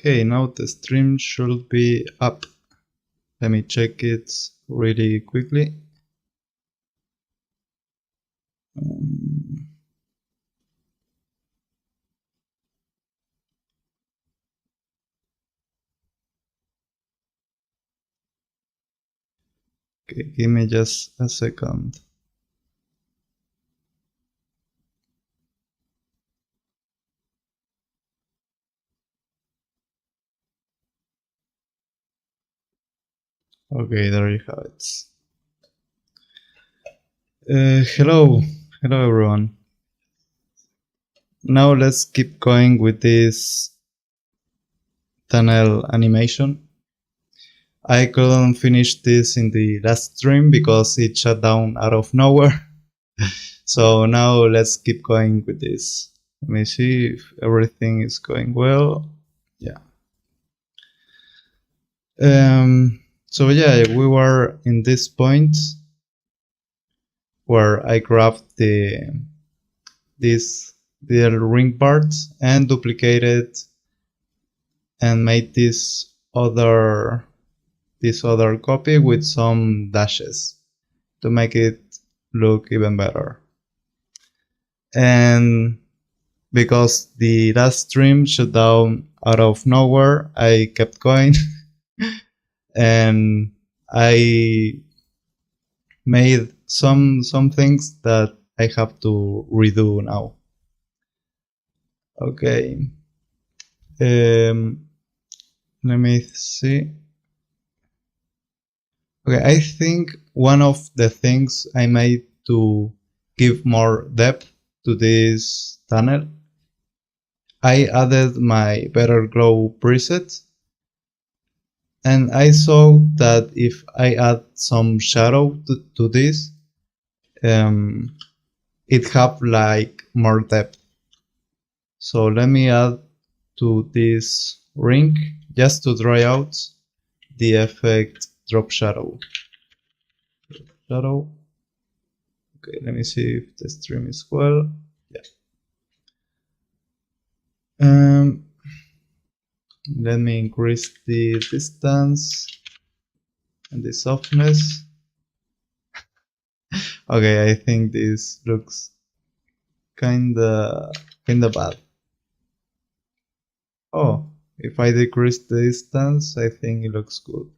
Okay, now the stream should be up. Let me check it really quickly. Okay, give me just a second. Okay, there you have it. Hello everyone. Now let's keep going with this tunnel animation. I couldn't finish this in the last stream because it shut down out of nowhere. So now let's keep going with this. Let me see if everything is going well. Yeah. So yeah, we were in this point where I grabbed this little ring part and duplicated and made this other copy with some dashes to make it look even better. And because the last stream shut down out of nowhere, I kept going and I made some things that I have to redo now. Okay. Let me see. Okay, I think one of the things I made to give more depth to this tunnel, I added my Better Glow preset, and I saw that if I add some shadow to this, it have like more depth. So let me add to this ring just to try out the effect drop shadow. Okay, let me see if the stream is well. Yeah. Let me increase the distance and the softness. Okay, I think this looks kinda bad. Oh, if I decrease the distance, I think it looks good.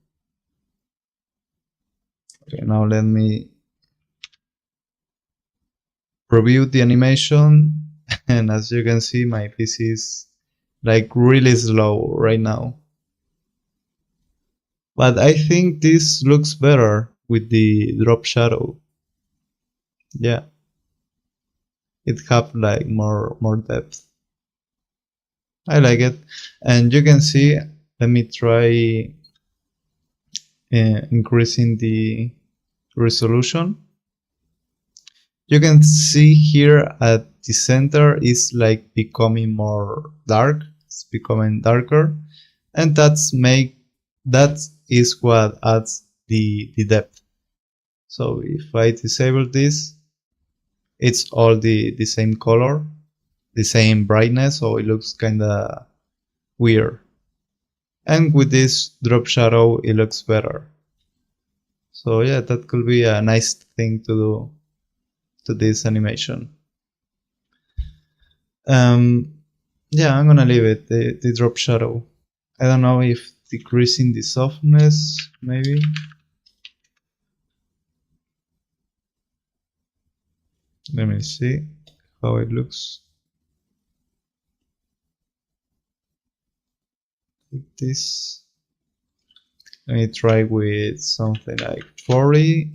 Okay, now let me preview the animation, and as you can see, my PC is like really slow right now. But I think this looks better with the drop shadow. Yeah, it have like more depth. I like it, and you can see. Let me try increasing the resolution. You can see here at the center is like becoming more dark. It's becoming darker, and that is what adds the depth. So if I disable this, it's all the same color, the same brightness, so it looks kinda weird. And with this drop shadow, it looks better. So yeah, that could be a nice thing to do to this animation. Yeah, I'm gonna leave it, the drop shadow. I don't know if decreasing the softness, maybe. Let me see how it looks. Like this. Let me try with something like 40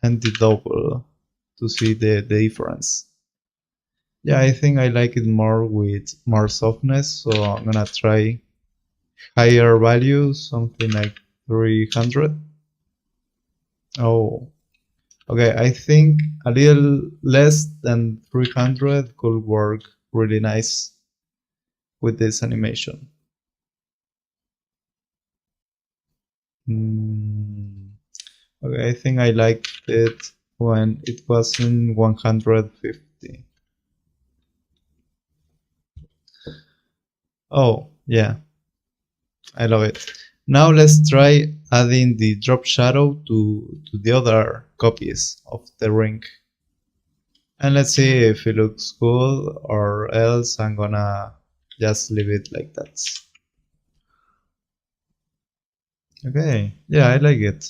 and the double to see the difference. Yeah, I think I like it more with more softness, so I'm gonna try higher values, something like 300. Oh, okay, I think a little less than 300 could work really nice with this animation. Okay, I think I liked it when it was in 150. Oh, yeah. I love it. Now let's try adding the drop shadow to the other copies of the ring. And let's see if it looks cool, or else I'm gonna just leave it like that. Okay, yeah, I like it.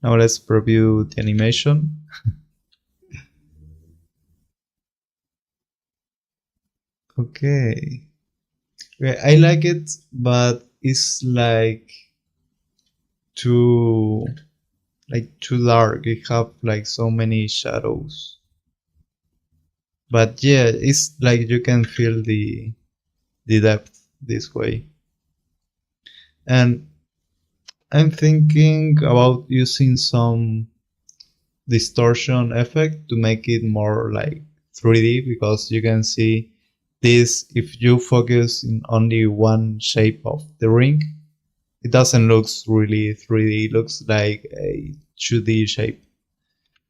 Now let's preview the animation. Okay. Okay, I like it, but it's too too dark. It have like so many shadows. But yeah, it's like you can feel the depth this way. And I'm thinking about using some distortion effect to make it more like 3D, because you can see this, if you focus in only one shape of the ring, it doesn't look really 3D, it looks like a 2D shape.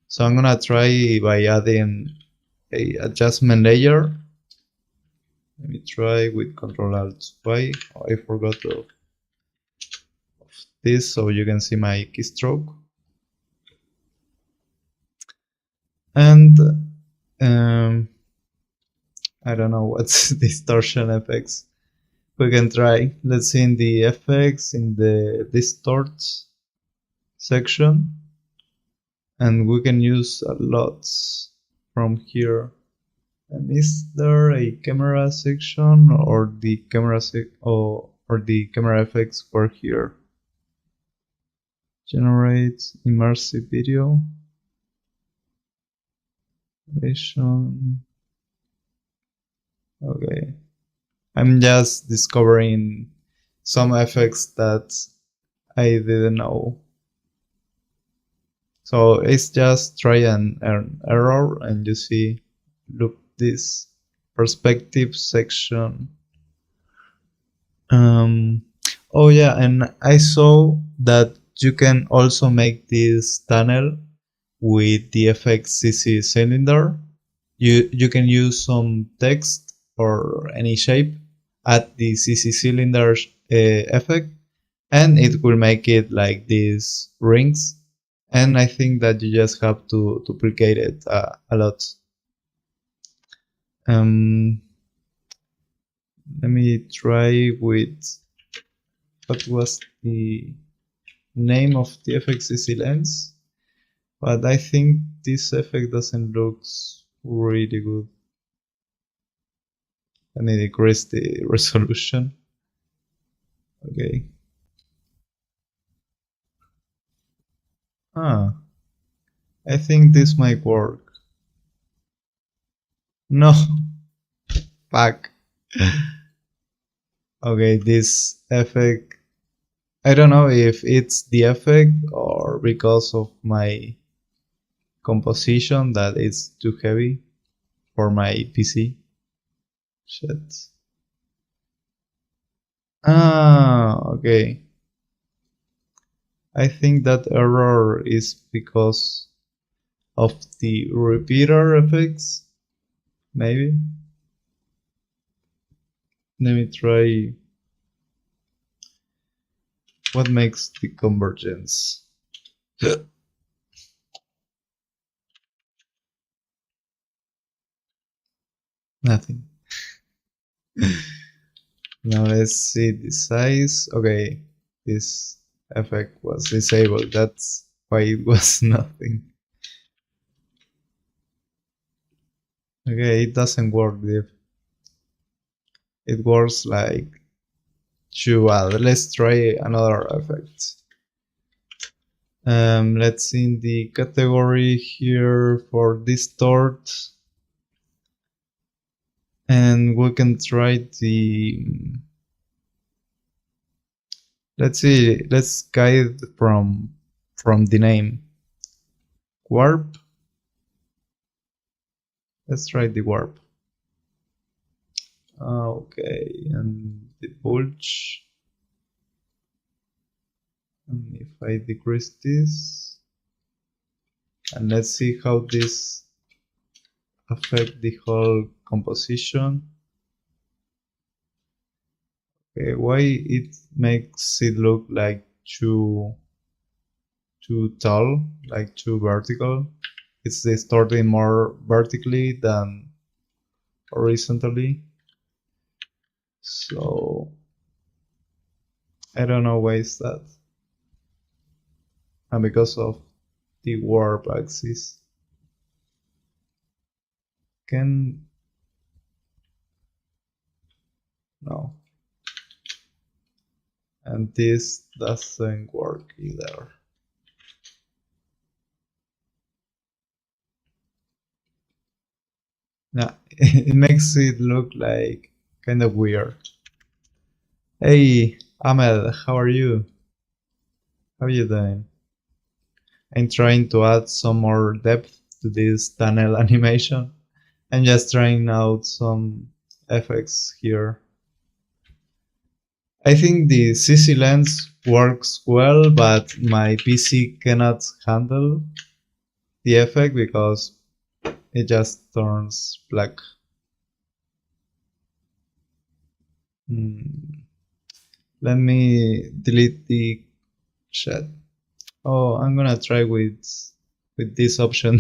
So I'm gonna try by adding a adjustment layer. Let me try with Ctrl Alt Y. Oh, I forgot of this, so you can see my keystroke. And I don't know what's distortion effects. We can try. Let's see in the effects, in the distort section, and we can use a lot from here. And is there a camera section, or the camera or the camera effects were here? Generate immersive video. Okay. I'm just discovering some effects that I didn't know. So it's just try and error, and you see, look, this perspective section. Oh yeah, and I saw that you can also make this tunnel with the FX-CC cylinder. You can use some text or any shape at the CC cylinder effect, and it will make it like these rings. And I think that you just have to duplicate it a lot. Let me try with, what was the name of the FX-CC lens? But I think this effect doesn't look really good. Let me decrease the resolution. Okay. I think this might work. No. Fuck. Okay, this effect, I don't know if it's the effect or because of my composition that it's too heavy for my PC. Shit. Okay. I think that error is because of the repeater effects, maybe. Let me try. What makes the convergence? Nothing. Now let's see the size. Okay, this effect was disabled. That's why it was nothing. Okay, it doesn't work, Div. It works like too well. Let's try another effect. Let's see in the category here for distort, and we can try the, let's see, let's guide from the name, warp. Let's try the warp. Okay, and the bulge. And if I decrease this, and let's see how this affect the whole composition. Okay, why it makes it look like too tall, like too vertical? It's distorting more vertically than horizontally. So I don't know why is that. And because of the warp axis. Can no. And this doesn't work either. Nah, it makes it look like kind of weird. Hey, Ahmed, how are you? How are you doing? I'm trying to add some more depth to this tunnel animation. I'm just trying out some effects here. I think the CC lens works well, but my PC cannot handle the effect because it just turns black. Let me delete the chat. Oh, I'm gonna try with this option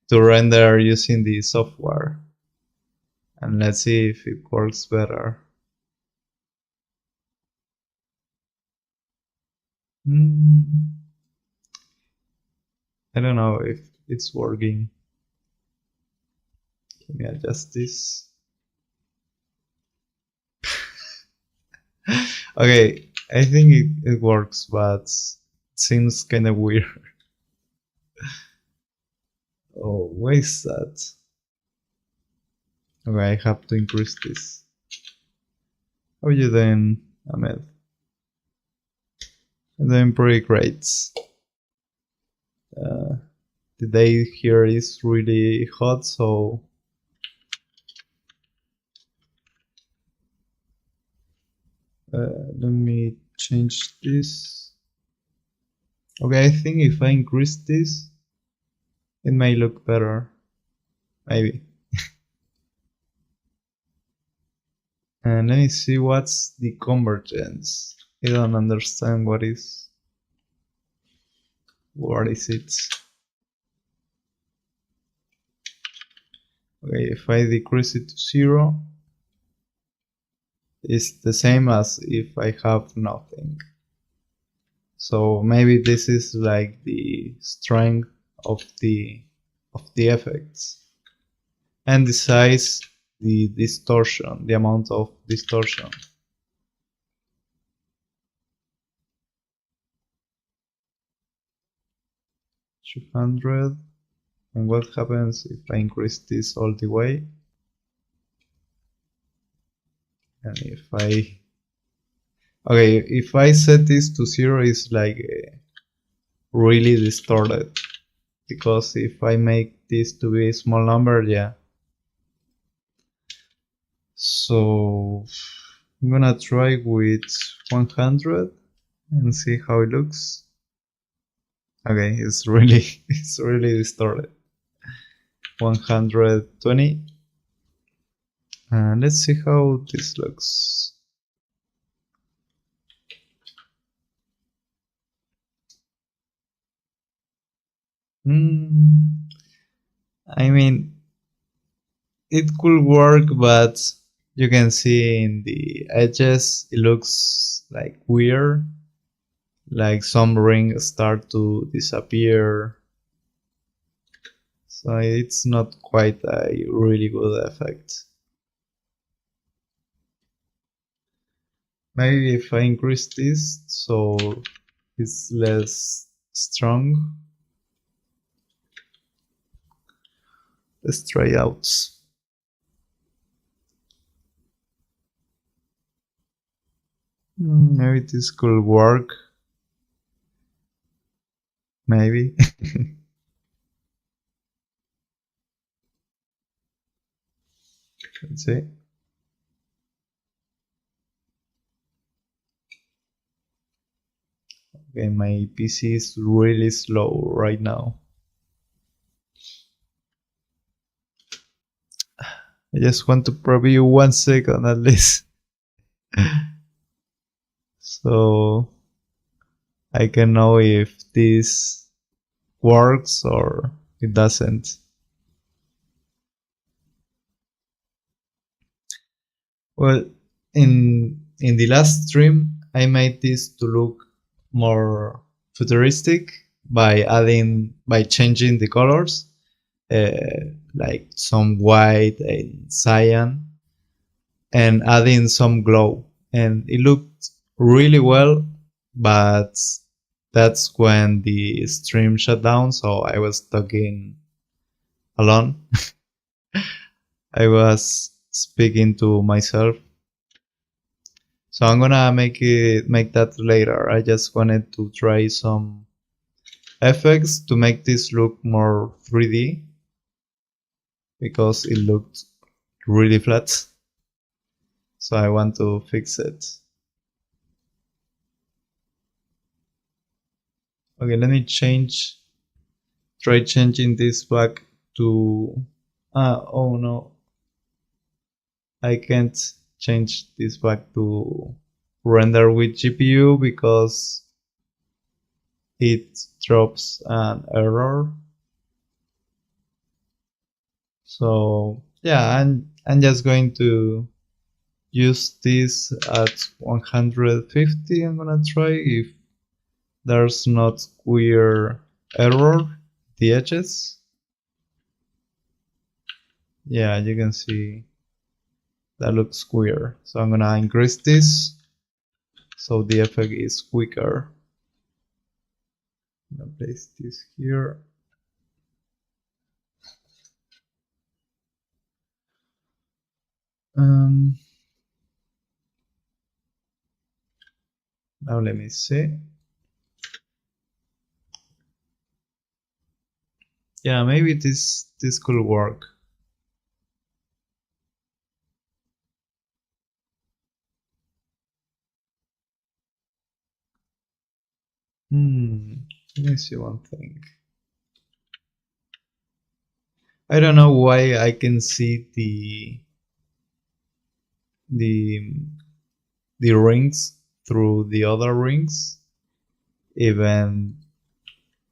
to render using the software, and let's see if it works better. I don't know if it's working. Let me adjust this. Okay, I think it works, but it seems kind of weird. Oh, why is that? Okay, I have to increase this. How are you doing, Ahmed? I'm doing pretty great. The day here is really hot, so let me change this. Okay, I think if I increase this, it may look better. Maybe. And let me see what's the convergence. I don't understand what is it. Okay, if I decrease it to 0, it's the same as if I have nothing. So maybe this is like the strength of the effects, and the size, the distortion, the amount of distortion. $200. And what happens if I increase this all the way? And if I okay, if I set this to 0, it's like really distorted, because if I make this to be a small number, yeah. So I'm gonna try with 100 and see how it looks. Okay, it's really distorted. 120. And let's see how this looks. I mean, it could work, but you can see in the edges it looks like weird, like some rings start to disappear, so it's not quite a really good effect. Maybe if I increase this so it's less strong. Let's try out. Maybe this could work. Maybe. Let's see. Okay, my PC is really slow right now. I just want to preview 1 second at least. so I can know if this works or it doesn't. Well, in the last stream, I made this to look more futuristic by changing the colors, like some white and cyan, and adding some glow, and it looked really well. But that's when the stream shut down, so I was talking alone. I was speaking to myself. So I'm gonna make that later. I just wanted to try some effects to make this look more 3D because it looked really flat. So I want to fix it. Okay, let me try changing this back to, oh no, I can't change this back to render with GPU because it drops an error. So yeah, I'm just going to use this at 150. I'm gonna try if there's not weird error the edges. Yeah, you can see that looks queer. So I'm gonna increase this so the effect is quicker. I'm gonna place this here. Now let me see. Yeah, maybe this could work. Let me see one thing. I don't know why I can see the rings through the other rings, even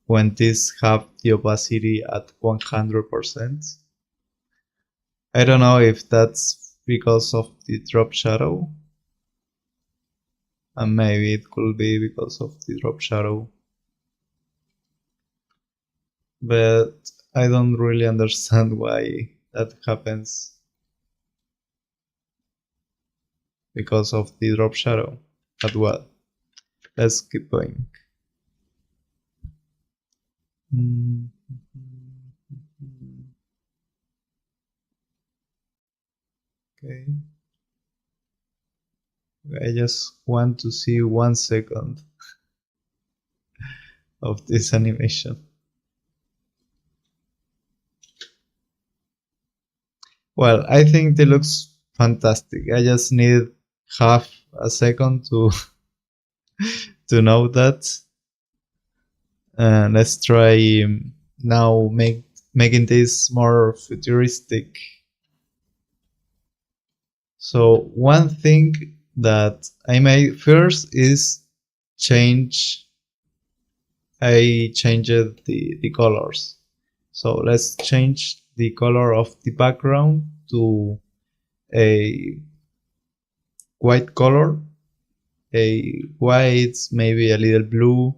when these have the opacity at 100%. I don't know if that's because of the drop shadow, and maybe it could be because of the drop shadow, but I don't really understand why that happens because of the drop shadow. But well, let's keep going. Okay. I just want to see 1 second of this animation. Well, I think it looks fantastic. I just need half a second to to know that. And let's try now making this more futuristic. So one thing that I made first is I changed the colors. So let's change the color of the background to a white color, a white, maybe a little blue,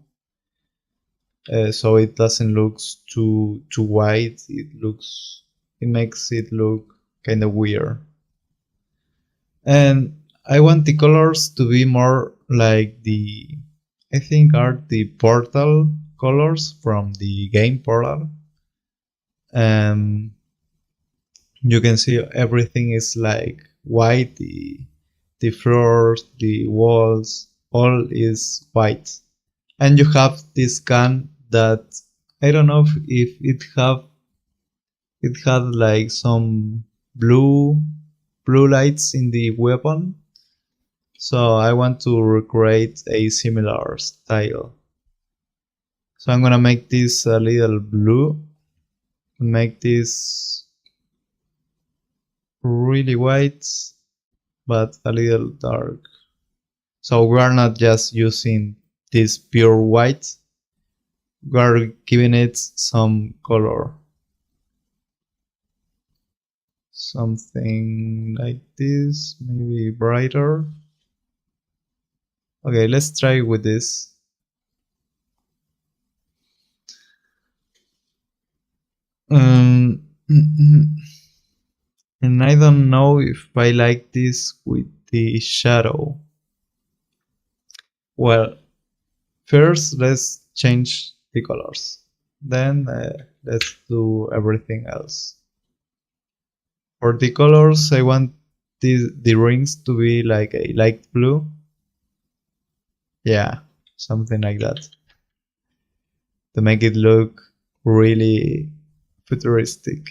so it doesn't look too white. It makes it look kind of weird. And I want the colors to be more like I think are the Portal colors from the game Portal. You can see everything is like white, the floors, the walls, all is white. And you have this gun that I don't know if it had like some blue lights in the weapon. So I want to recreate a similar style. So I'm gonna make this a little blue, make this really white, but a little dark. So we are not just using this pure white, we are giving it some color. Something like this, maybe brighter. Okay, let's try with this. And I don't know if I like this with the shadow. Well, first let's change the colors. Then let's do everything else. For the colors, I want the rings to be like a light blue. Yeah, something like that. To make it look really futuristic.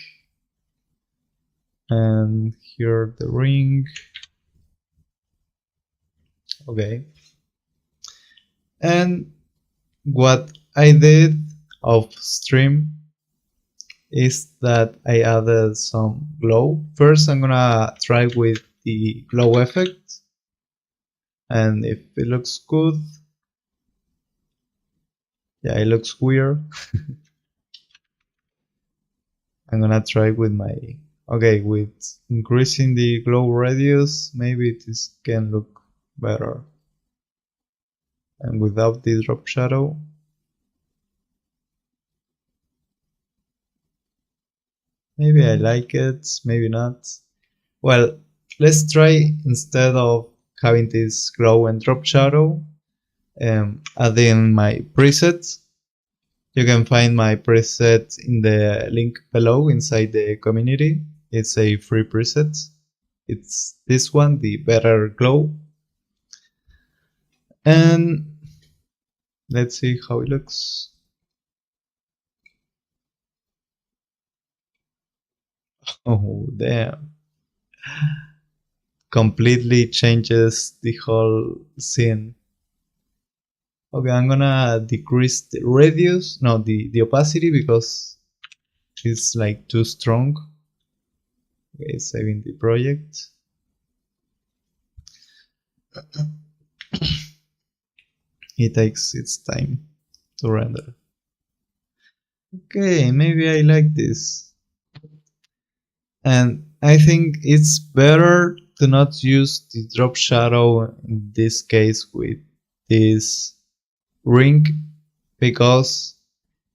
And here the ring. Okay. And what I did off stream is that I added some glow. First I'm gonna try with the glow effect, and if it looks good, yeah, it looks weird. I'm gonna try with my, okay, with increasing the glow radius, maybe this can look better. And without the drop shadow, maybe I like it, maybe not. Well, let's try, instead of having this glow and drop shadow, adding my presets. You can find my preset in the link below inside the community. It's a free preset. It's this one, the Better Glow. And let's see how it looks. Oh, damn. Completely changes the whole scene. Okay, I'm gonna decrease the radius, no, the opacity, because it's like too strong. Okay, saving the project. It takes its time to render. Okay, maybe I like this. And I think it's better to not use the drop shadow in this case with this ring, because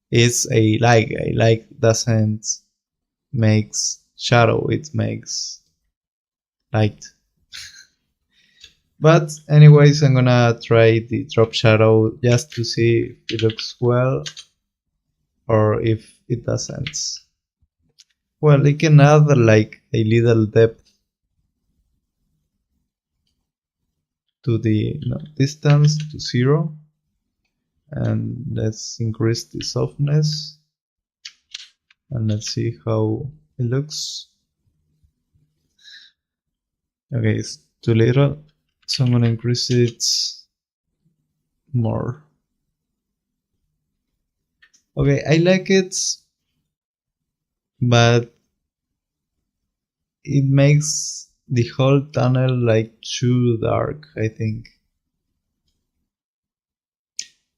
it's a light doesn't makes shadow, it makes light. But anyways, I'm gonna try the drop shadow just to see if it looks well or if it doesn't. Well, it can add like a little depth to the distance to 0. And let's increase the softness. And let's see how it looks. Okay, it's too little, so I'm gonna increase it more. Okay, I like it, but it makes the whole tunnel like too dark, I think.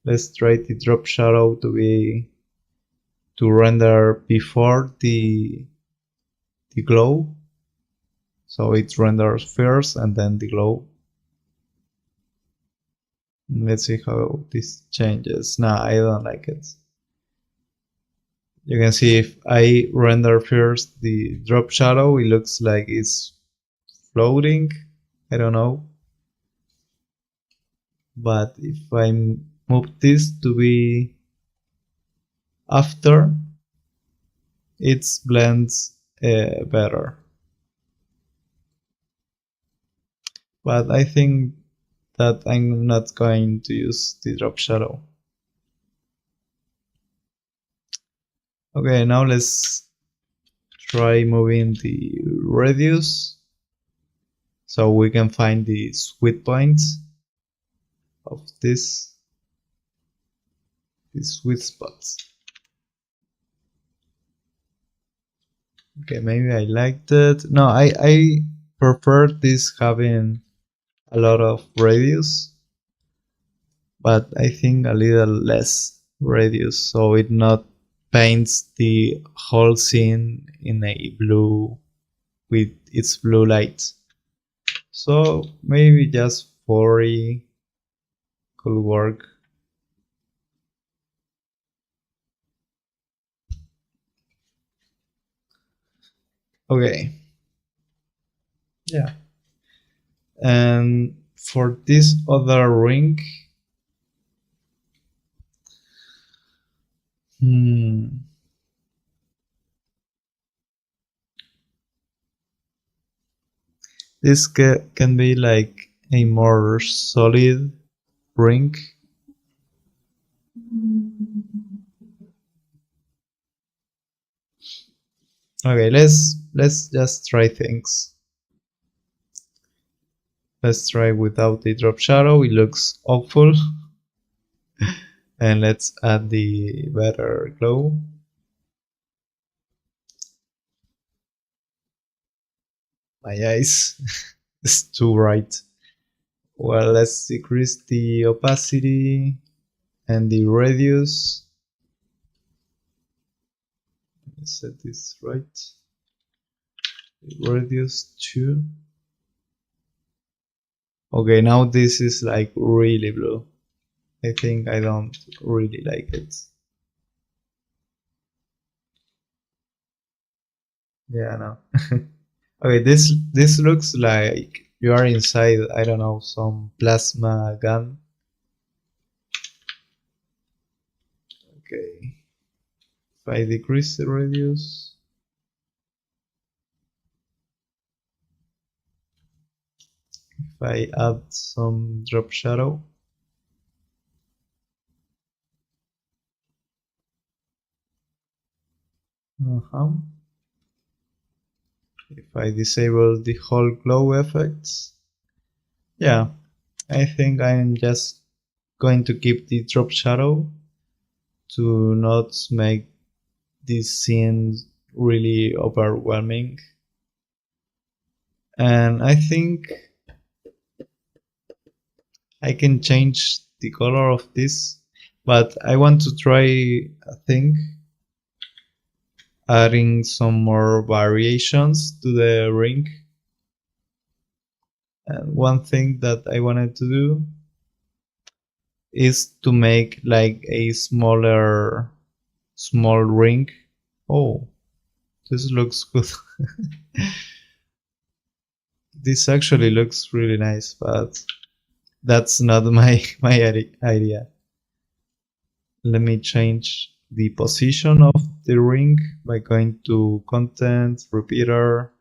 Let's try the drop shadow to render before the glow. So it renders first and then the glow. Let's see how this changes. Nah, I don't like it. You can see if I render first the drop shadow, it looks like it's floating. I don't know. But if I move this to be after, it blends better. But I think that I'm not going to use the drop shadow. Okay, now let's try moving the radius so we can find the sweet points of these sweet spots. Okay, maybe I liked it. No, I prefer this having a lot of radius, but I think a little less radius, so it not paints the whole scene in a blue with its blue light. So maybe just 40 could work. Okay. Yeah. And for this other ring, this can be like a more solid ring. Okay, let's just try things. Let's try without the drop shadow. It looks awful. And let's add the better glow. My eyes is too bright. Well, let's decrease the opacity and the radius. Let me set this right. The radius 2. Okay, now this is like really blue. I think I don't really like it. Yeah, no. Okay, this looks like you are inside, I don't know, some plasma gun. Okay. If I decrease the radius. If I add some drop shadow. If I disable the whole glow effects. Yeah, I think I'm just going to keep the drop shadow to not make this scene really overwhelming. And I think I can change the color of this, but I want to try a thing, adding some more variations to the ring. And one thing that I wanted to do is to make like a small ring. Oh, this looks good. This actually looks really nice, but that's not my idea. Let me change the position of the ring by going to content, repeater,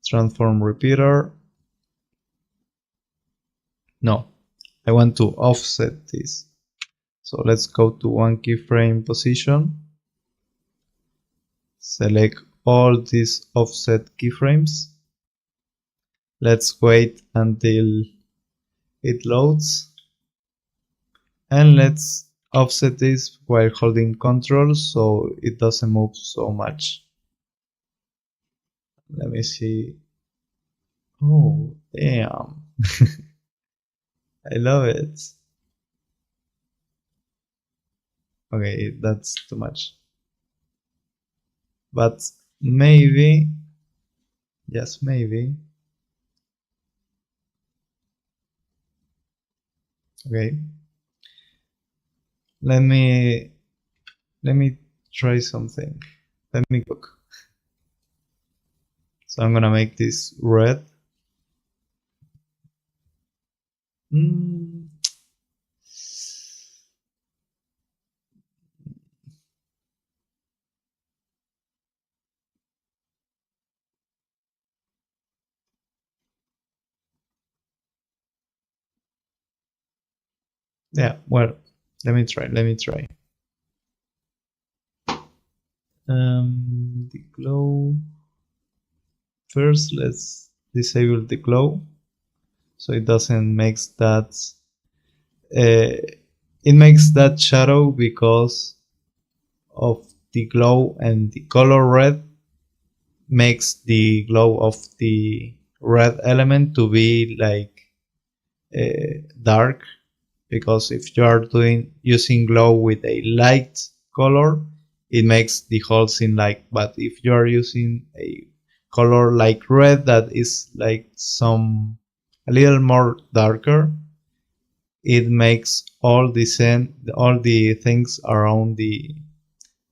transform repeater. No, I want to offset this. So let's go to one keyframe position. Select all these offset keyframes. Let's wait until it loads. And let's offset this while holding Ctrl so it doesn't move so much. Let me see. Oh, damn. I love it. Okay, that's too much. But maybe, just maybe. Okay. Let me try something. Let me cook. So I'm gonna make this red. Yeah, well, let me try. The glow. First, let's disable the glow so it doesn't make that. It makes that shadow because of the glow, and the color red makes the glow of the red element to be like dark, because if you are using glow with a light color, it makes the whole scene light. But if you are using a color like red that is like a little more darker, it makes all the things around the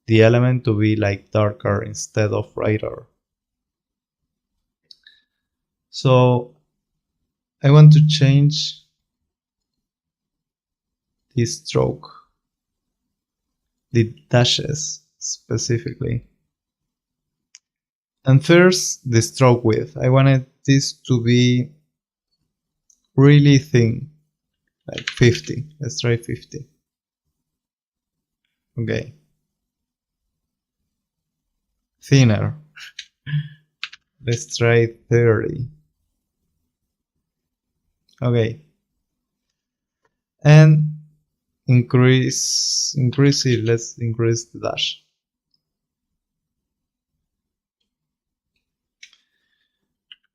element to be like darker instead of brighter. So I want to change the stroke, the dashes specifically. And first, the stroke width. I wanted this to be really thin, like 50. Let's try 50. Okay. Thinner. Let's try 30. Okay. And increase it. Let's increase the dash.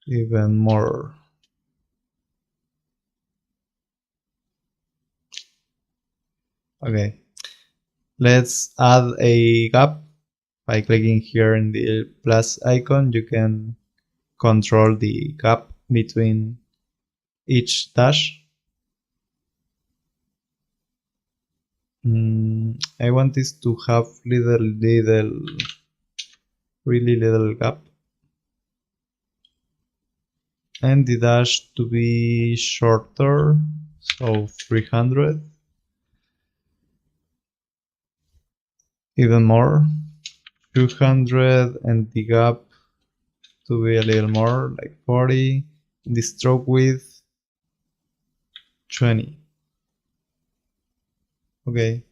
Even more. Okay. Let's add a gap. By clicking here in the plus icon, you can control the gap between each dash. I want this to have really little gap, and the dash to be shorter, so 300. Even more, 200, and the gap to be a little more, like 40. The stroke width 20. Okay.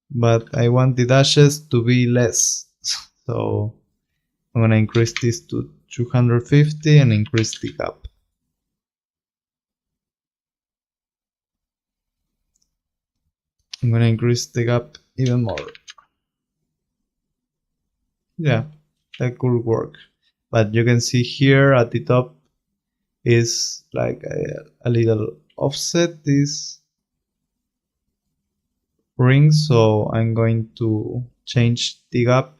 But I want the dashes to be less. So I'm gonna increase this to 250 and increase the gap. I'm gonna increase the gap even more. Yeah, that could work. But you can see here at the top is like a little offset this ring, so I'm going to change the gap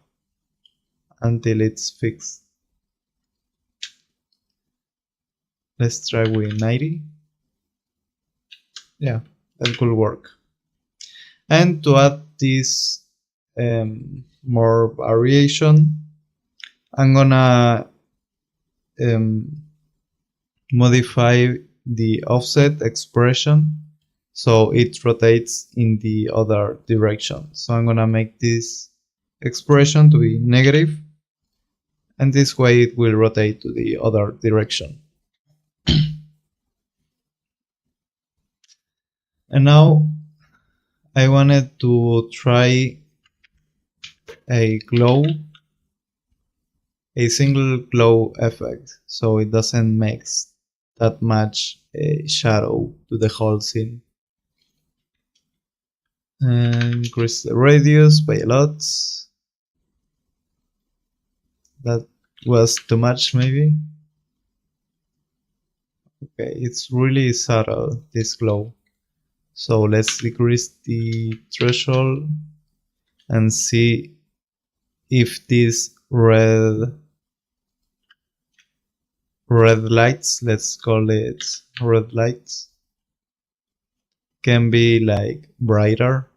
until it's fixed. Let's try with 90. Yeah, that could work. And to add this more variation, I'm gonna modify the offset expression so it rotates in the other direction. So I'm gonna make this expression to be negative, and this way it will rotate to the other direction. And now I wanted to try a single glow effect, so it doesn't make that much shadow to the whole scene. And increase the radius by a lot. That was too much, maybe. Okay, it's really subtle, this glow. So let's decrease the threshold and see if these red lights, let's call it red lights, can be like brighter.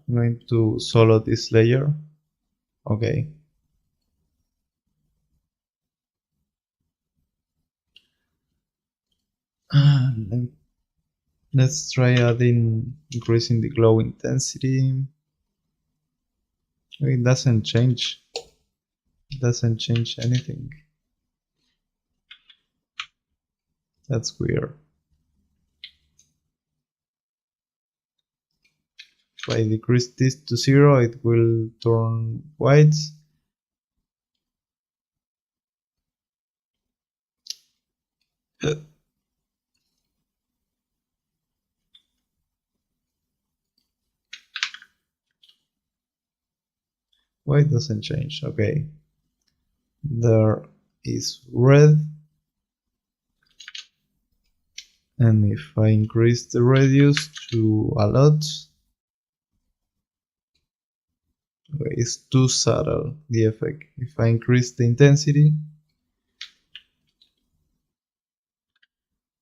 I'm going to solo this layer. Okay. Let's try increasing the glow intensity. It doesn't change. It doesn't change anything. That's weird. If I decrease this to 0, it will turn white. Why it doesn't change? Okay. There is red. And if I increase the radius to a lot, okay, it's too subtle, the effect. If I increase the intensity,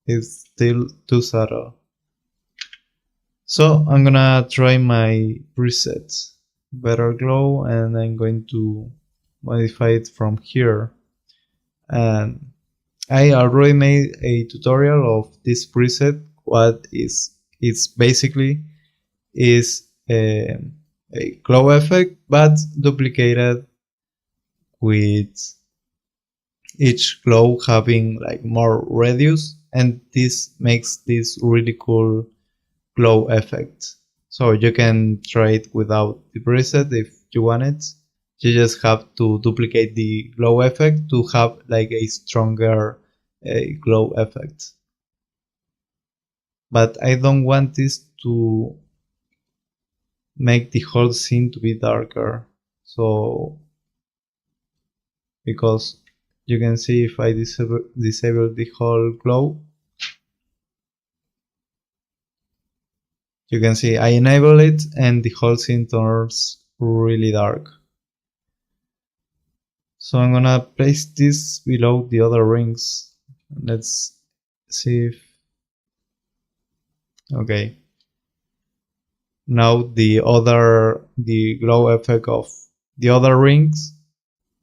it's still too subtle. So I'm gonna try my preset, Better Glow, and I'm going to modify it from here. And I already made a tutorial of this preset. What is it's basically is a glow effect, but duplicated with each glow having like more radius, and this makes this really cool glow effect. So you can try it without the preset if you want it. You just have to duplicate the glow effect to have like a stronger glow effect. But I don't want this to make the whole scene to be darker. So because you can see if I disable the whole glow, you can see I enable it and the whole scene turns really dark. So I'm gonna place this below the other rings. Let's see if, okay. Now the glow effect of the other rings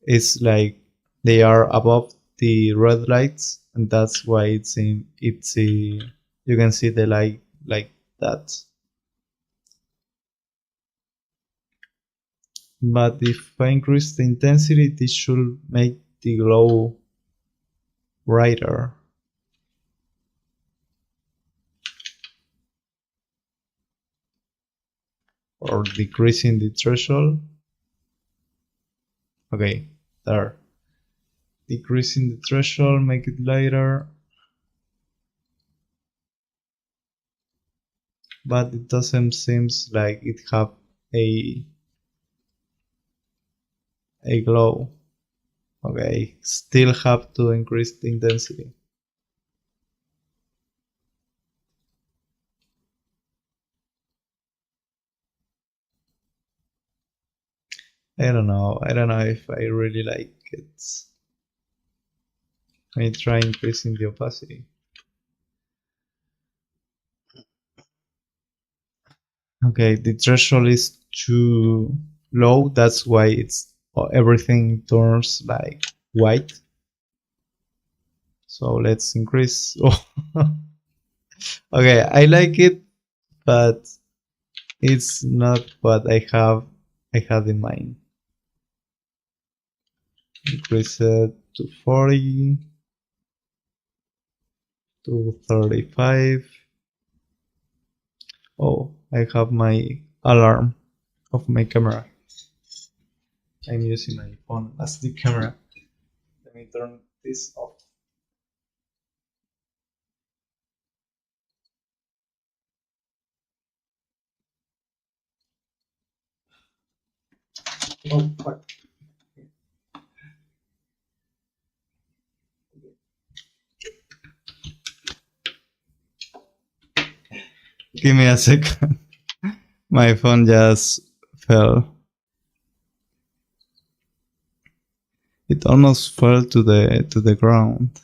is like they are above the red lights, and that's why you can see the light like that. But if I increase the intensity, this should make the glow brighter. Or decreasing the threshold. Okay, there. Decreasing the threshold, make it lighter. But it doesn't seem like it have a glow. Okay, still have to increase the intensity. I don't know if I really like it. Let me try increasing the opacity. Okay, the threshold is too low, that's why it's everything turns like white. So let's increase. Okay, I like it, but it's not what I had in mind. Increase it to 40, to 35. Oh, I have my alarm of my camera. I'm using my phone as the camera. Let me turn this off. Oh, fuck. Give me a second. My phone just fell. It almost fell to the ground.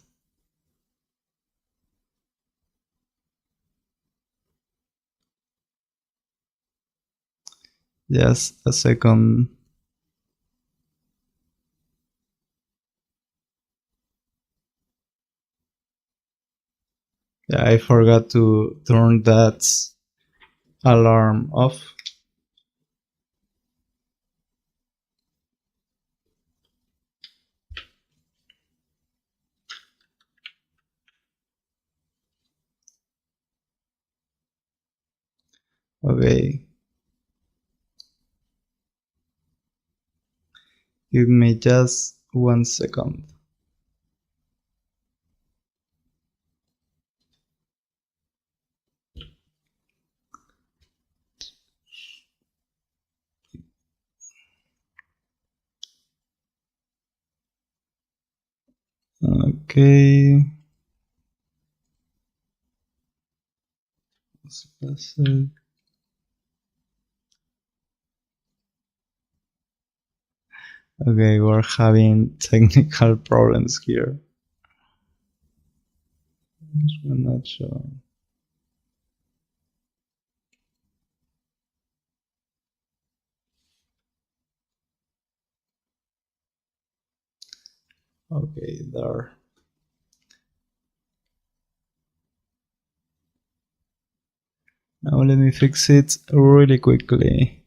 Just a second. Yeah, I forgot to turn that alarm off. Okay. Give me just 1 second. Okay. Okay, we're having technical problems here. We're not showing. Okay, there. Now let me fix it really quickly.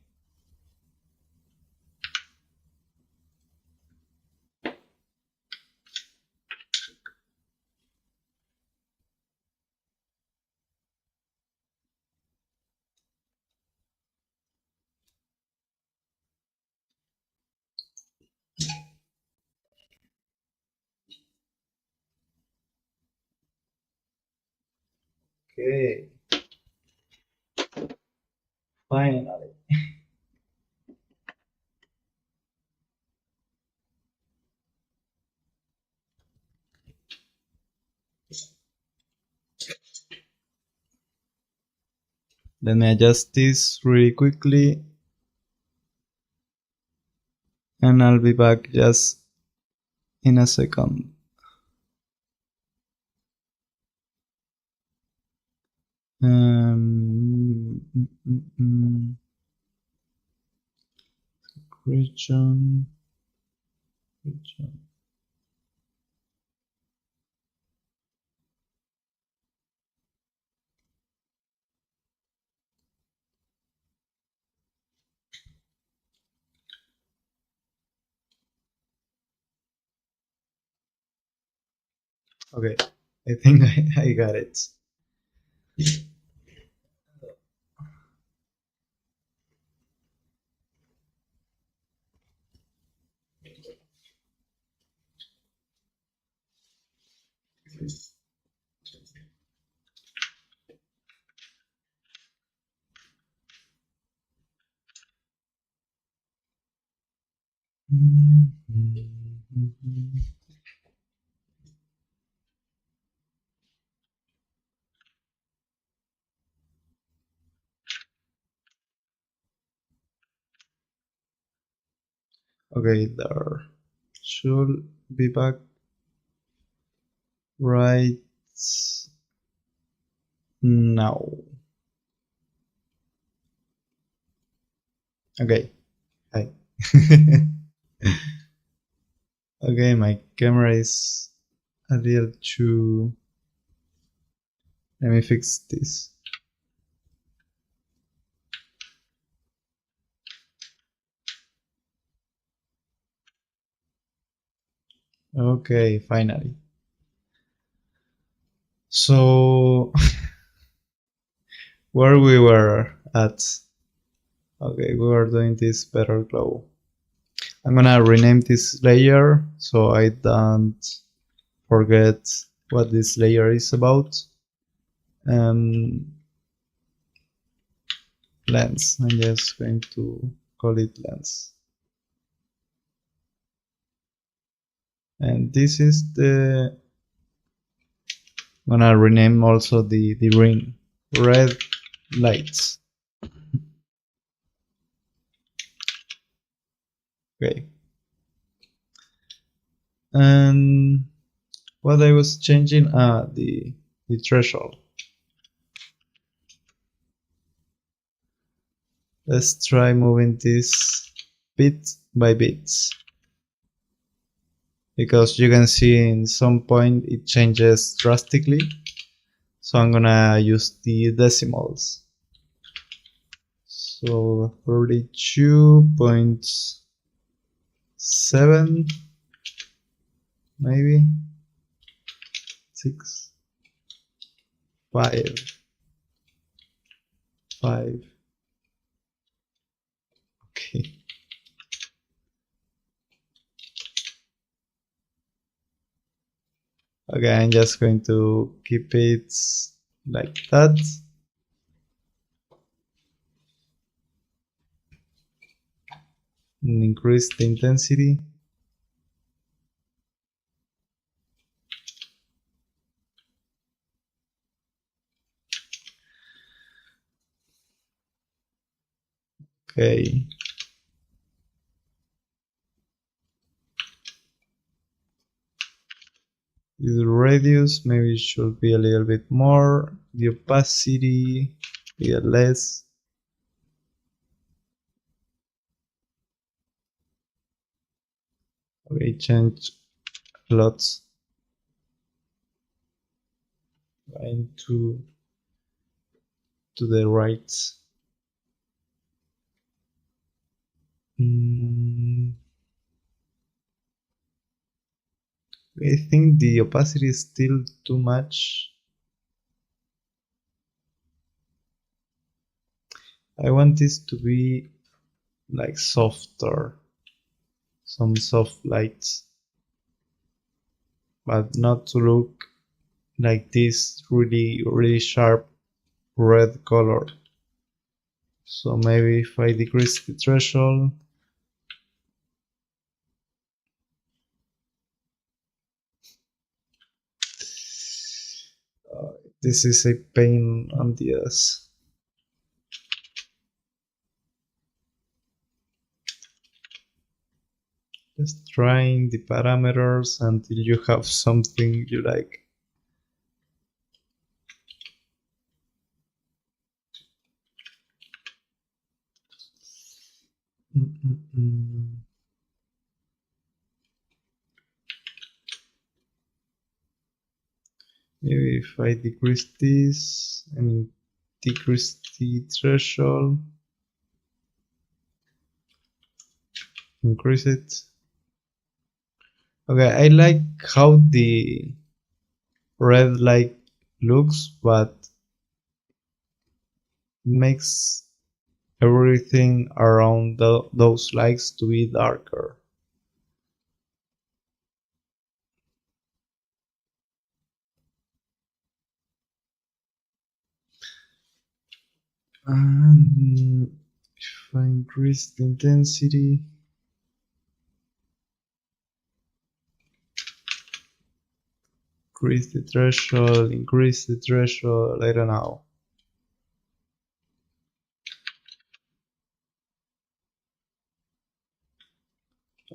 Okay. Finally. Let me adjust this really quickly. And I'll be back just in a second. Region. Okay, I think I got it. Okay, there should be back right now. Okay, hi. Okay, my camera is a little too. Let me fix this. Okay, finally. So, where we were at. Okay, we were doing this better glow. I'm gonna rename this layer so I don't forget what this layer is about. Lens. I'm just going to call it lens. And this is the. I'm gonna rename also the ring. Red lights. Okay. And what I was changing, the threshold. Let's try moving this bit by bit, because you can see in some point it changes drastically. So I'm gonna use the decimals. So 32.7, maybe 6, 5, 5. Okay. Okay, I'm just going to keep it like that. And increase the intensity. Okay. The radius maybe should be a little bit more. The opacity be less. Okay, change lots. Into to the right. I think the opacity is still too much. I want this to be like softer, some soft lights, but not to look like this really sharp red color. So maybe if I decrease the threshold, this is a pain on the ass. Just trying the parameters until you have something you like. Maybe if I decrease this and decrease the threshold, increase it. Okay, I like how the red light looks, but it makes everything around those lights to be darker. And if I increase the intensity, increase the threshold, I don't know.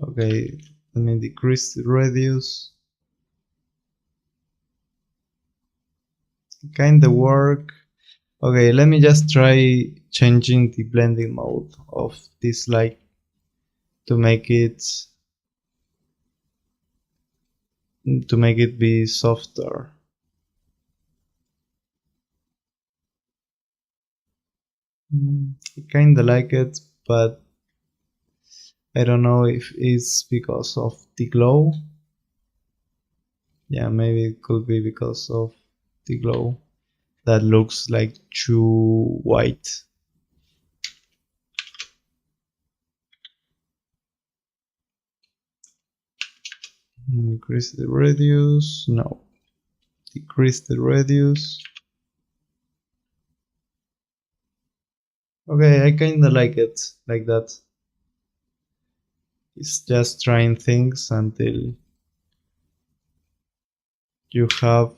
Okay, let me decrease the radius. Kinda work. Okay, let me just try changing the blending mode of this light to make it be softer. I kinda like it, but I don't know if it's because of the glow. Yeah, maybe it could be because of the glow that looks like too white. Increase the radius. No. Decrease the radius. Okay, I kinda like it like that. It's just trying things until you have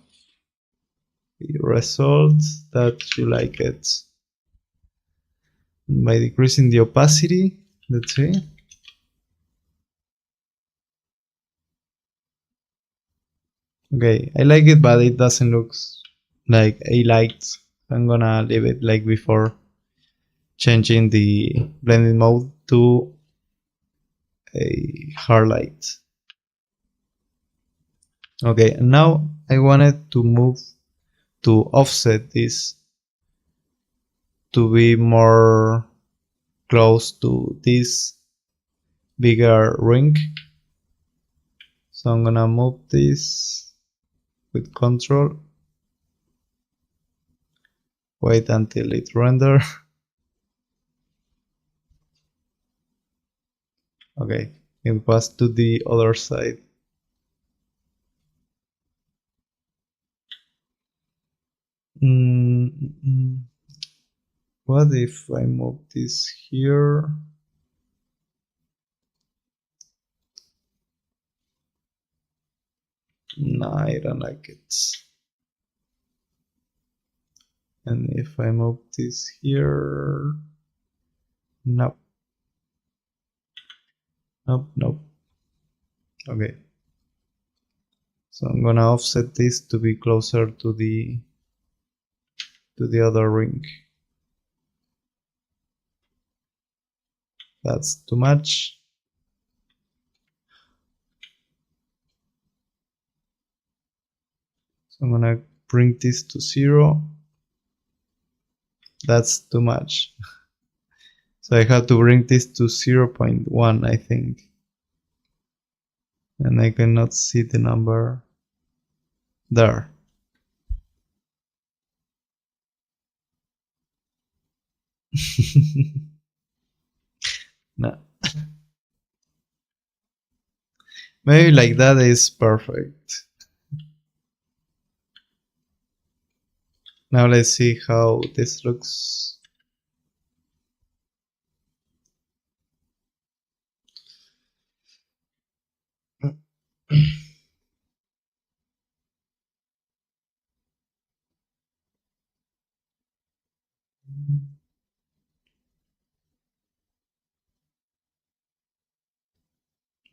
the result that you like it. By decreasing the opacity, let's see. Okay, I like it, but it doesn't look like a light. I'm gonna leave it like before, changing the blending mode to a hard light. Okay, and now I wanted to move to offset this to be more close to this bigger ring. So I'm gonna move this with control. Wait until it render. Okay, it was to the other side. What if I move this here? No, I don't like it. And if I move this here, Nope. Nope, nope. Okay. So I'm gonna offset this to be closer to the other ring. That's too much. So I'm gonna bring this to 0. That's too much. So I have to bring this to 0.1, I think. And I cannot see the number there. No. Maybe like that is perfect. Now let's see how this looks.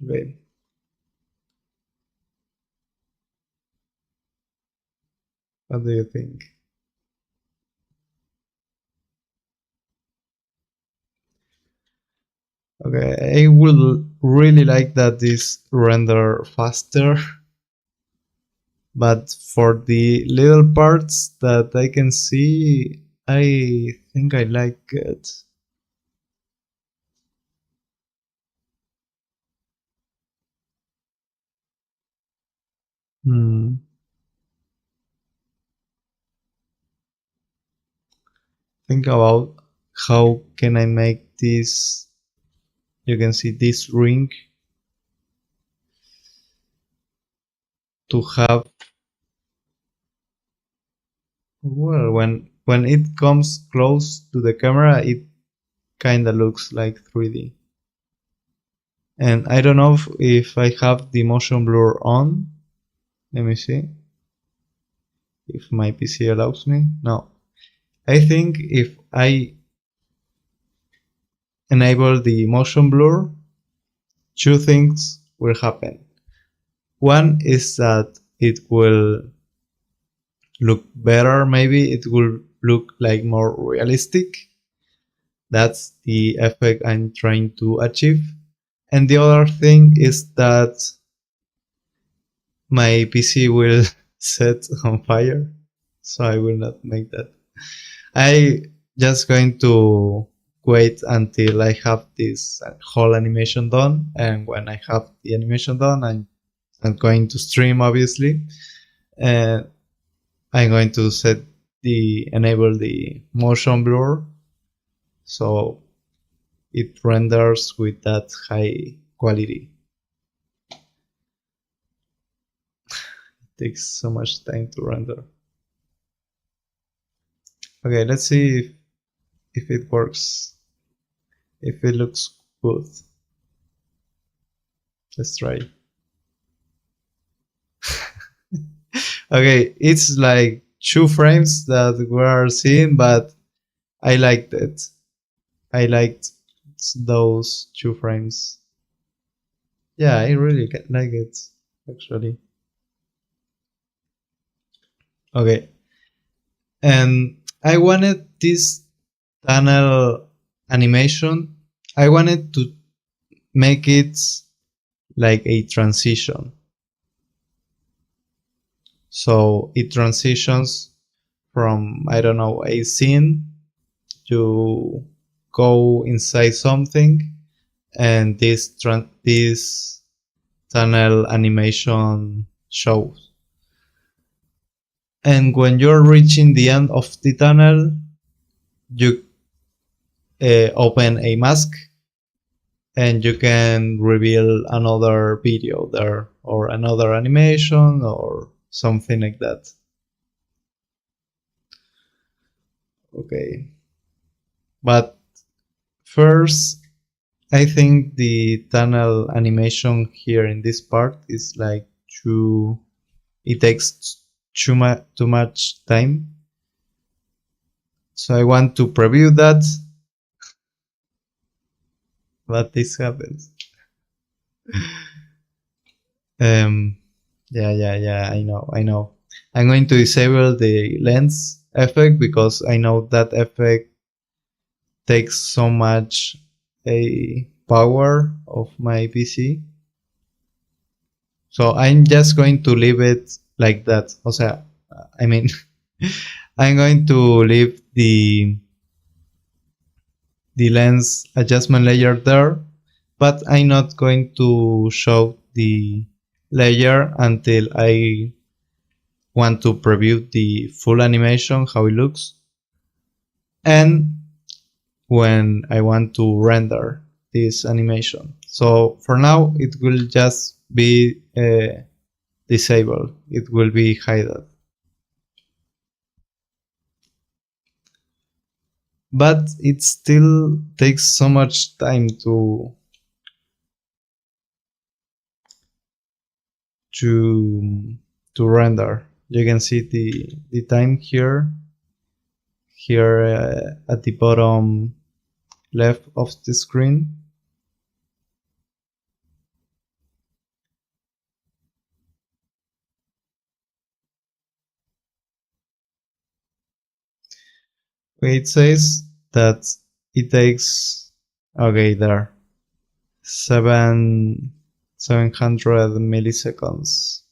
Okay. What do you think? Okay, I would really like that this render faster, but for the little parts that I can see, I think I like it. Think about how can I make this. You can see this ring to have, well, when it comes close to the camera, it kind of looks like 3D. And I don't know if I have the motion blur on. Let me see if my PC allows me. No, I think if I enable the motion blur, two things will happen. One is that it will look better, maybe it will look like more realistic. That's the effect I'm trying to achieve. And the other thing is that my PC will set on fire, so I will not make that. I just going to wait until I have this whole animation done, and when I have the animation done, I'm going to stream, obviously, and I'm going to enable the motion blur, so it renders with that high quality. It takes so much time to render. Okay, let's see if it works, if it looks good. Let's try. Okay, it's like 2 frames that we are seeing, but I liked it. I liked those 2 frames. Yeah, I really like it, actually. Okay, and I wanted this tunnel animation. I wanted to make it like a transition. So it transitions from, I don't know, a scene to go inside something, and this tunnel animation shows. And when you're reaching the end of the tunnel, you open a mask and you can reveal another video there, or another animation, or something like that. Okay, but first, I think the tunnel animation here in this part is like it takes too much time. So I want to preview that. but this happens. Yeah, I know. I'm going to disable the lens effect because I know that effect takes so much a power of my PC. So I'm just going to leave it like that. O sea, I mean, I'm going to leave the lens adjustment layer there, but I'm not going to show the layer until I want to preview the full animation, how it looks, and when I want to render this animation. So for now, it will just be disabled. It will be hidden. But it still takes so much time to render. You can see the time here at the bottom left of the screen. It says that it takes, okay, there, 700 milliseconds.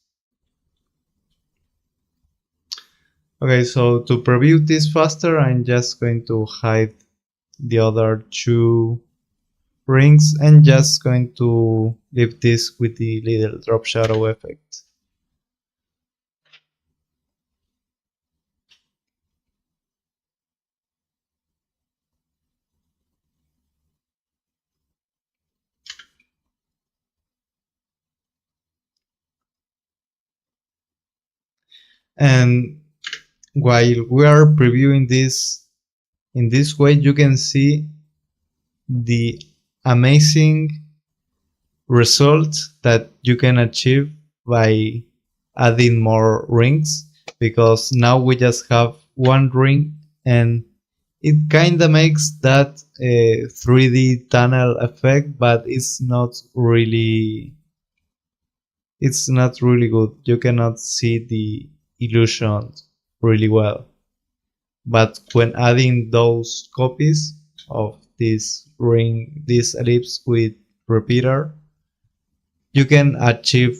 Okay, so to preview this faster, I'm just going to hide the other two rings and just going to leave this with the little drop shadow effect. And while we are previewing this in this way, you can see the amazing result that you can achieve by adding more rings, because now we just have one ring and it kinda makes that 3D tunnel effect, but it's not really good. You cannot see the illusion really well. But when adding those copies of this ring, this ellipse with repeater, you can achieve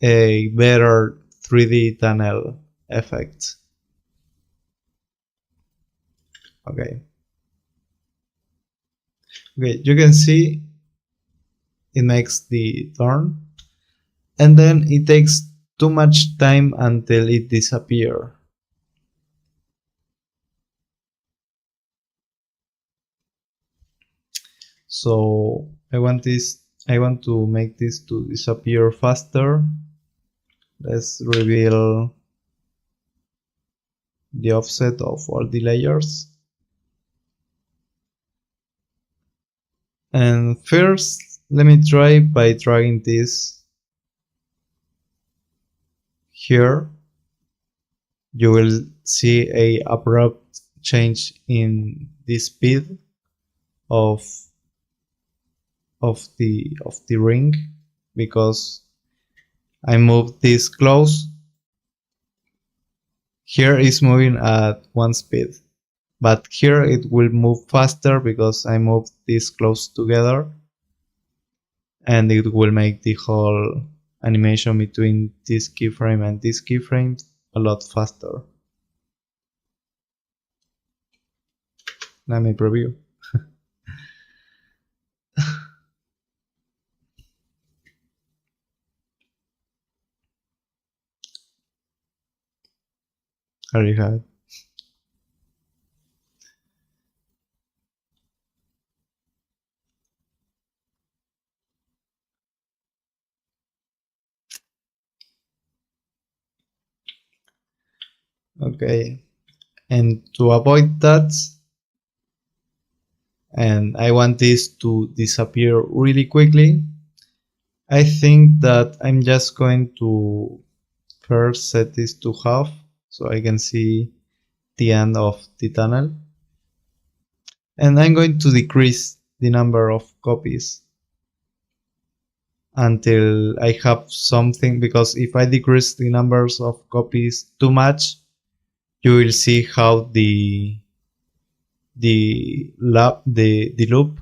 a better 3D tunnel effect. Okay, you can see it makes the turn, and then it takes too much time until it disappears. So I want to make this to disappear faster. Let's reveal the offset of all the layers. And first, let me try by dragging this here. You will see a abrupt change in the speed of the ring, because I moved this close. Here is moving at one speed, but here it will move faster because I moved this close together, and it will make the whole animation between this keyframe and this keyframe a lot faster. Let me preview. Very hard. Okay, and to avoid that, and I want this to disappear really quickly, I think that I'm just going to first set this to half so I can see the end of the tunnel, and I'm going to decrease the number of copies until I have something, because if I decrease the numbers of copies too much, you will see how the loop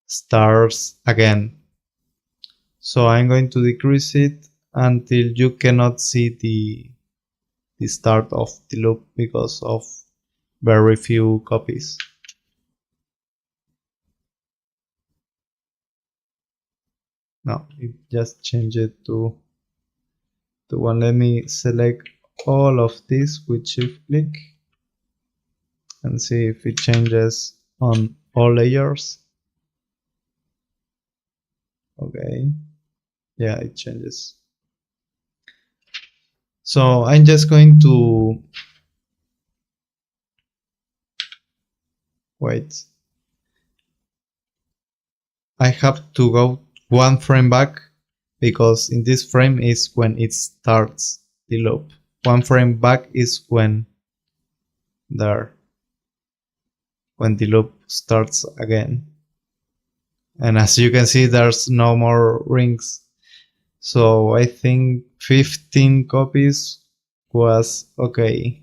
starts again. So I'm going to decrease it until you cannot see the start of the loop because of very few copies. No, it just changed it to one. Let me select all of this with shift click and see if it changes on all layers. Okay, yeah, it changes. So I'm just going to wait. I have to go one frame back because in this frame is when it starts the loop. One frame back is when the loop starts again. And as you can see, there's no more rings. So I think 15 copies was okay.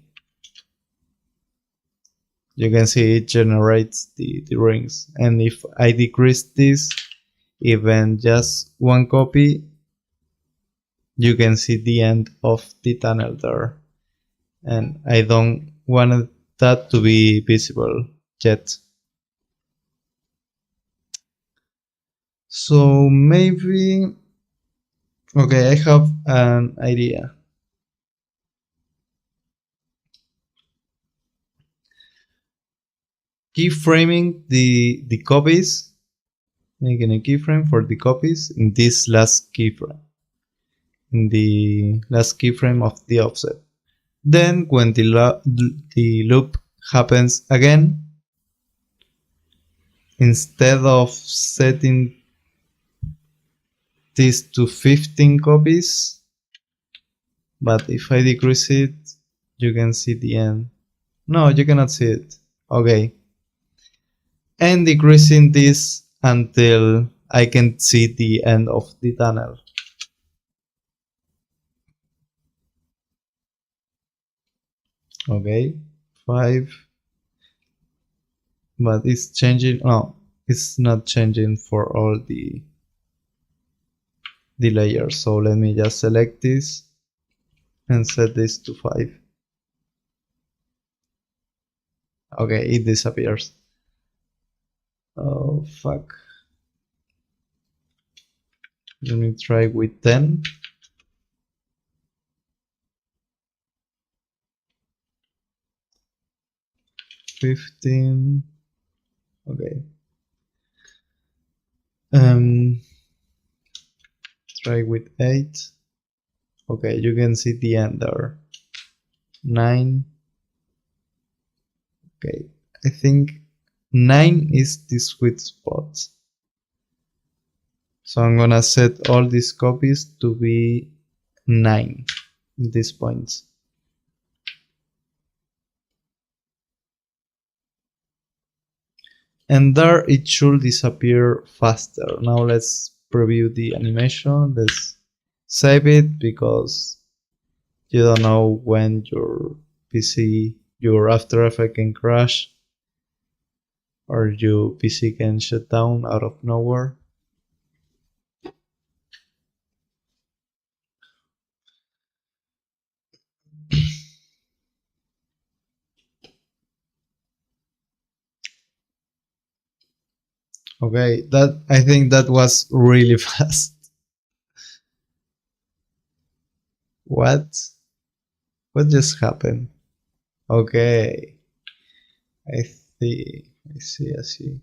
You can see it generates the rings. And if I decrease this, even just one copy, you can see the end of the tunnel there. And I don't want that to be visible yet. So maybe, okay, I have an idea. Keyframing the copies, making a keyframe for the copies in this last keyframe, in the last keyframe of the offset. Then when the loop happens again, instead of setting this to 15 copies, but if I decrease it, you can see the end. No, you cannot see it. Okay. And decreasing this until I can see the end of the tunnel. Okay, 5. But it's changing. No, it's not changing for all the layers. So let me just select this and set this to 5. Okay, it disappears. Oh fuck. Let me try with 10. $15. Okay. Try with 8. Okay, you can see the end there. 9. Okay, I think 9 is the sweet spot. So I'm gonna set all these copies to be 9 at this point. And there it should disappear faster. Now let's preview the animation. Let's save it because you don't know when your PC, your After Effects can crash or your PC can shut down out of nowhere. Okay, that I think that was really fast. What? What just happened? Okay. I see. I see.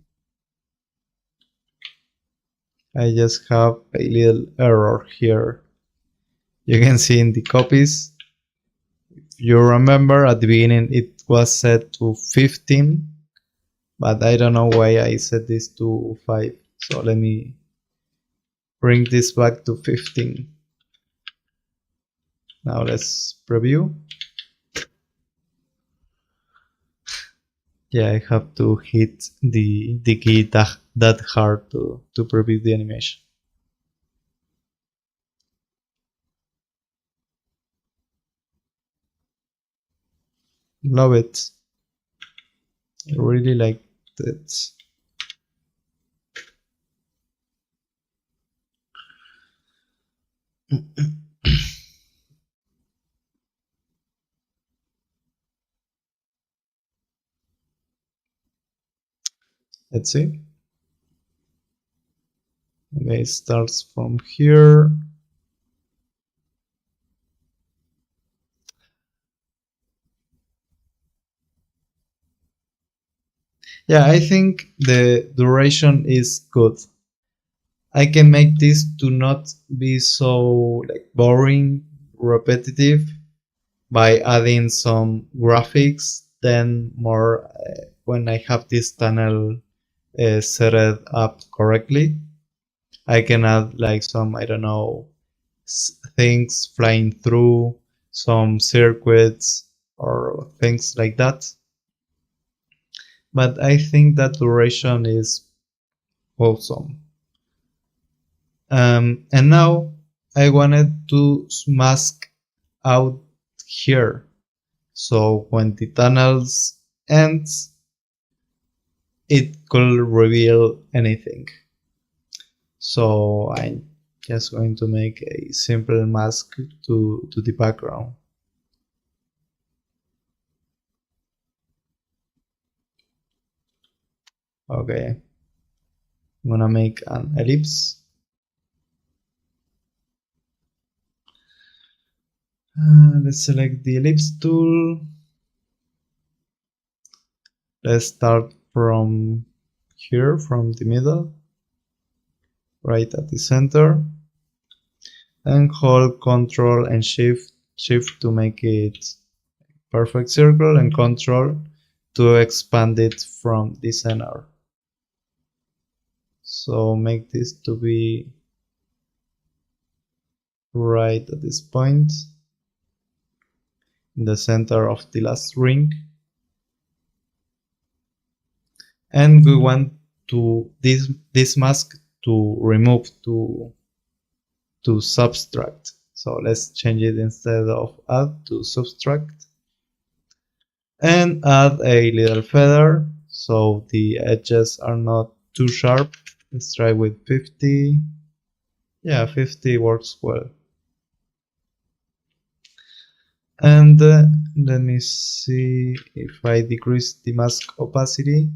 I just have a little error here. You can see in the copies. If you remember at the beginning it was set to 15, but I don't know why I set this to 5. So let me bring this back to 15. Now let's preview. Yeah, I have to hit the key that hard to preview the animation. Love it. I really like it. Let's see. Okay, it starts from here. Yeah, I think the duration is good. I can make this to not be so like boring, repetitive by adding some graphics. Then more when I have this tunnel set up correctly, I can add like some, I don't know, things flying through, some circuits or things like that. But I think that duration is awesome. And now I wanted to mask out here. So when the tunnels ends, it could reveal anything. So I'm just going to make a simple mask to the background. Okay, I'm gonna make an ellipse. Let's select the ellipse tool. Let's start from here, from the middle, right at the center, and hold Ctrl and Shift to make it perfect circle, and Ctrl to expand it from the center. So make this to be right at this point, in the center of the last ring. And we want to this mask to remove to subtract. So let's change it, instead of add to subtract, and add a little feather so the edges are not too sharp. Let's try with 50. Yeah, 50 works well. And let me see, if I decrease the mask opacity,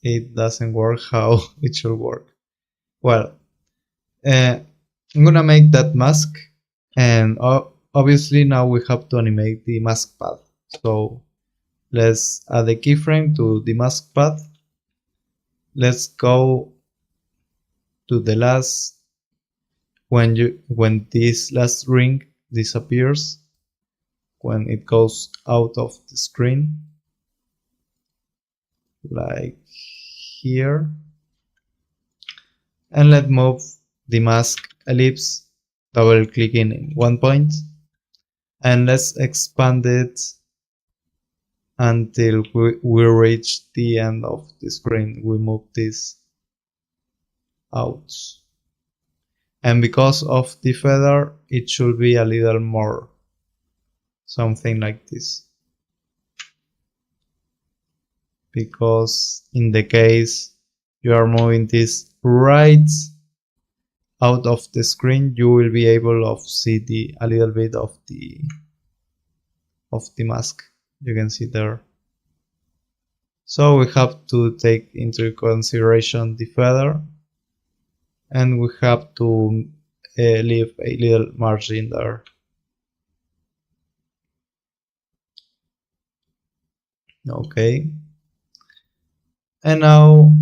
it doesn't work how it should work. Well, I'm gonna make that mask, and obviously now we have to animate the mask path. So let's add a keyframe to the mask path. Let's go to the last, when this last ring disappears, when it goes out of the screen, like here, and let's move the mask ellipse, double clicking in one point, and let's expand it until we reach the end of the screen. We move this out, and because of the feather, it should be a little more, something like this, because in the case you are moving this right out of the screen, you will be able to see a little bit of the mask. You can see there. So we have to take into consideration the feather, and we have to leave a little margin there. Okay. And now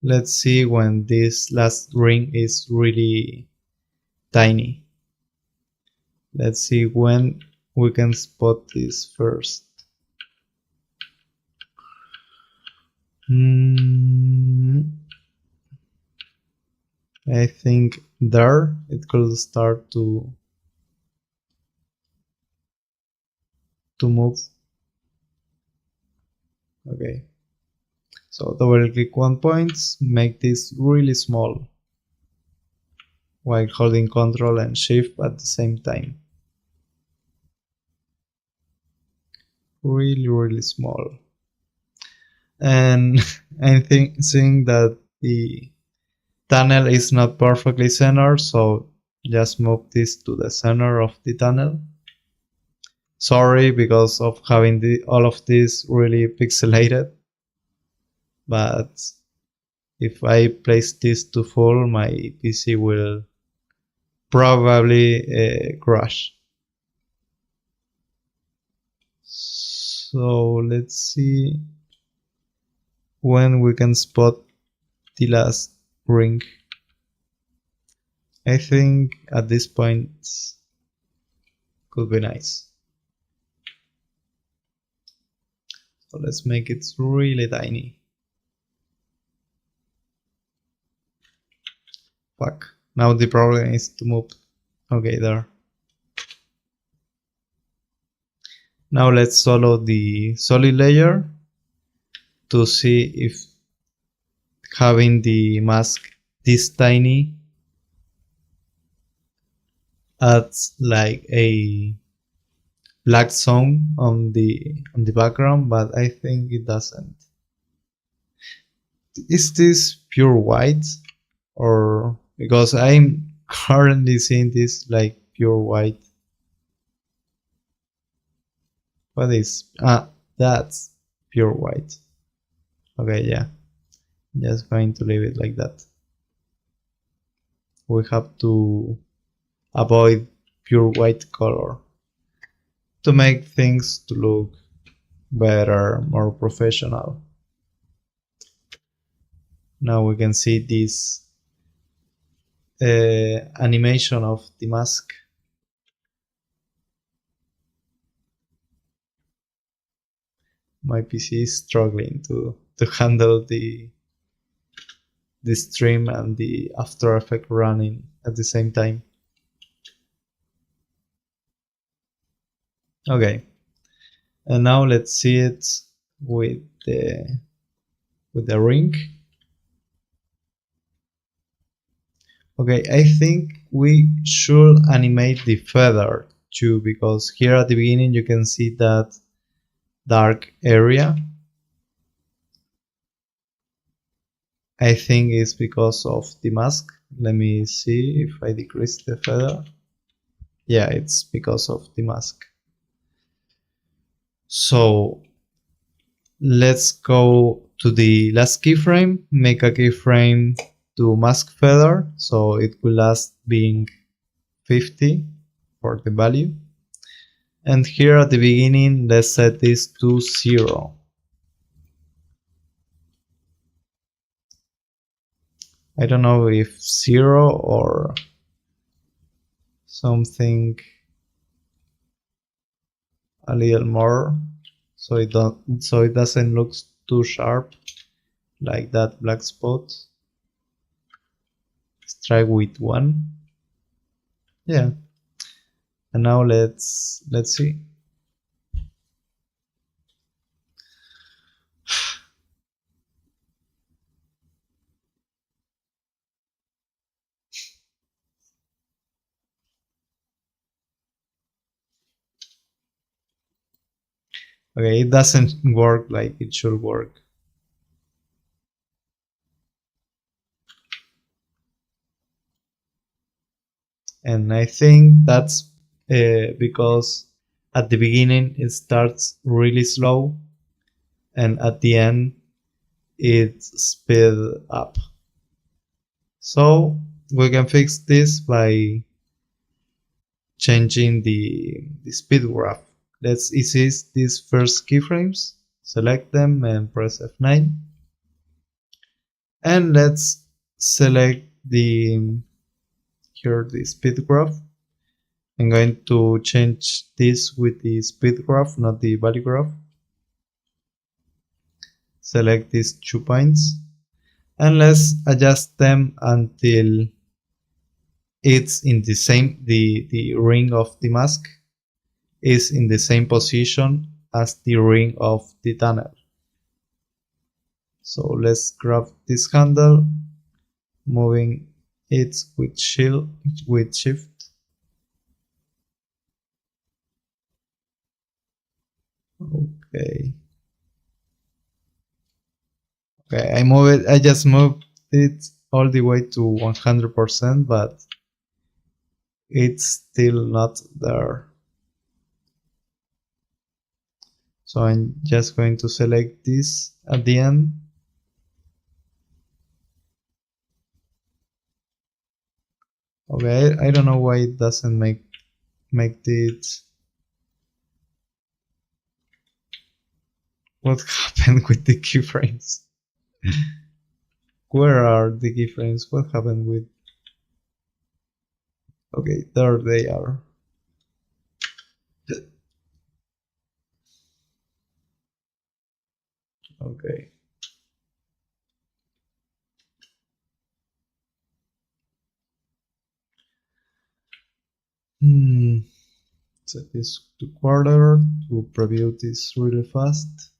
let's see when this last ring is really tiny. Let's see when we can spot this first. I think there it could start to move. Okay, so double click one point, make this really small while holding Ctrl and Shift at the same time. Really small. And I think that the tunnel is not perfectly centered, so just move this to the center of the tunnel. Sorry because of having all of this really pixelated, but if I place this to full, my PC will probably crash. So let's see when we can spot the last ring. I think at this point could be nice. So let's make it really tiny. Fuck. Now the problem is to move. Okay, there. Now let's follow the solid layer to see if having the mask this tiny adds like a black zone on the background, but I think it doesn't. Is this pure white, or because I'm currently seeing this like pure white? What is that's pure white. Okay, yeah, just going to leave it like that. We have to avoid pure white color to make things to look better, more professional. Now we can see this animation of the mask. My PC is struggling to handle the stream and the After Effects running at the same time. Okay, and now let's see it with the ring. Okay, I think we should animate the feather too, because here at the beginning you can see that dark area. I think it's because of the mask. Let me see if I decrease the feather. Yeah, it's because of the mask. So let's go to the last keyframe, make a keyframe to mask feather, so it will last being 50 for the value. And here at the beginning, let's set this to 0. I don't know if 0 or something a little more, so it doesn't look too sharp like that black spot. Let's try with 1. Yeah. And now let's see. Okay, it doesn't work like it should work. And I think that's because at the beginning it starts really slow and at the end it speeds up. So we can fix this by changing the speed graph. Let's insist these first keyframes, select them and press F9. And let's select the speed graph. I'm going to change this with the speed graph, not the value graph. Select these 2 points and let's adjust them until it's in the same, the ring of the mask is in the same position as the ring of the tunnel. So let's grab this handle, moving it with shift. Okay. Okay, I just moved it all the way to 100%, but it's still not there. So I'm just going to select this at the end. Okay, I don't know why it doesn't make it. What happened with the keyframes? Where are the keyframes? What happened with? Okay, there they are. Okay. Set this to quarter to preview this really fast.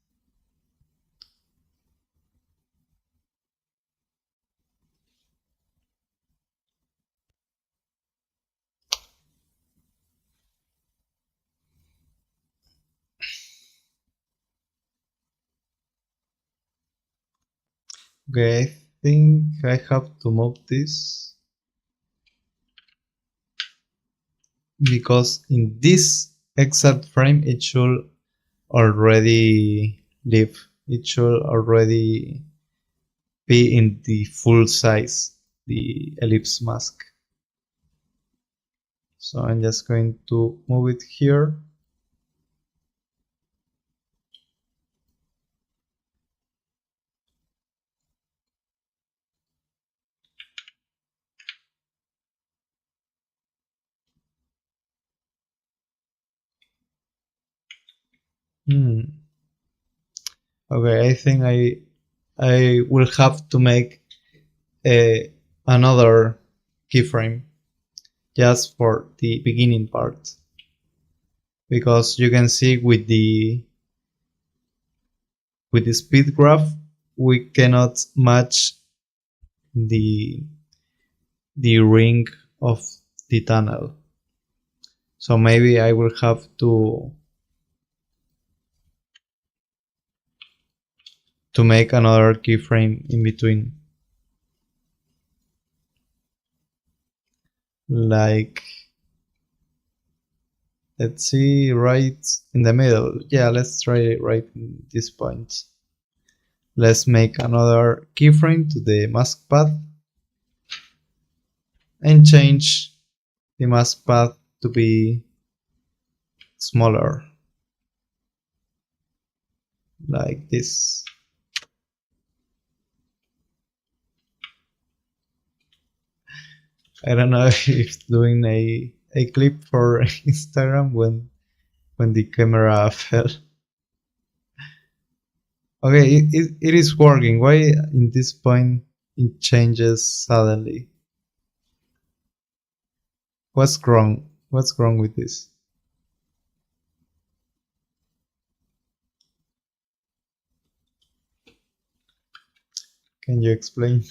Okay, I think I have to move this because in this exact frame it should already live. It should already be in the full size, the ellipse mask. So I'm just going to move it here. Okay, I think I will have to make another keyframe just for the beginning part, because you can see with the speed graph we cannot match the ring of the tunnel. So maybe I will have to make another keyframe in between, like, let's see, right in the middle. Yeah, let's try it right in this point. Let's make another keyframe to the mask path and change the mask path to be smaller, like this. I don't know if doing a clip for Instagram when the camera fell. Okay, it is working. Why in this point it changes suddenly? What's wrong? What's wrong with this? Can you explain?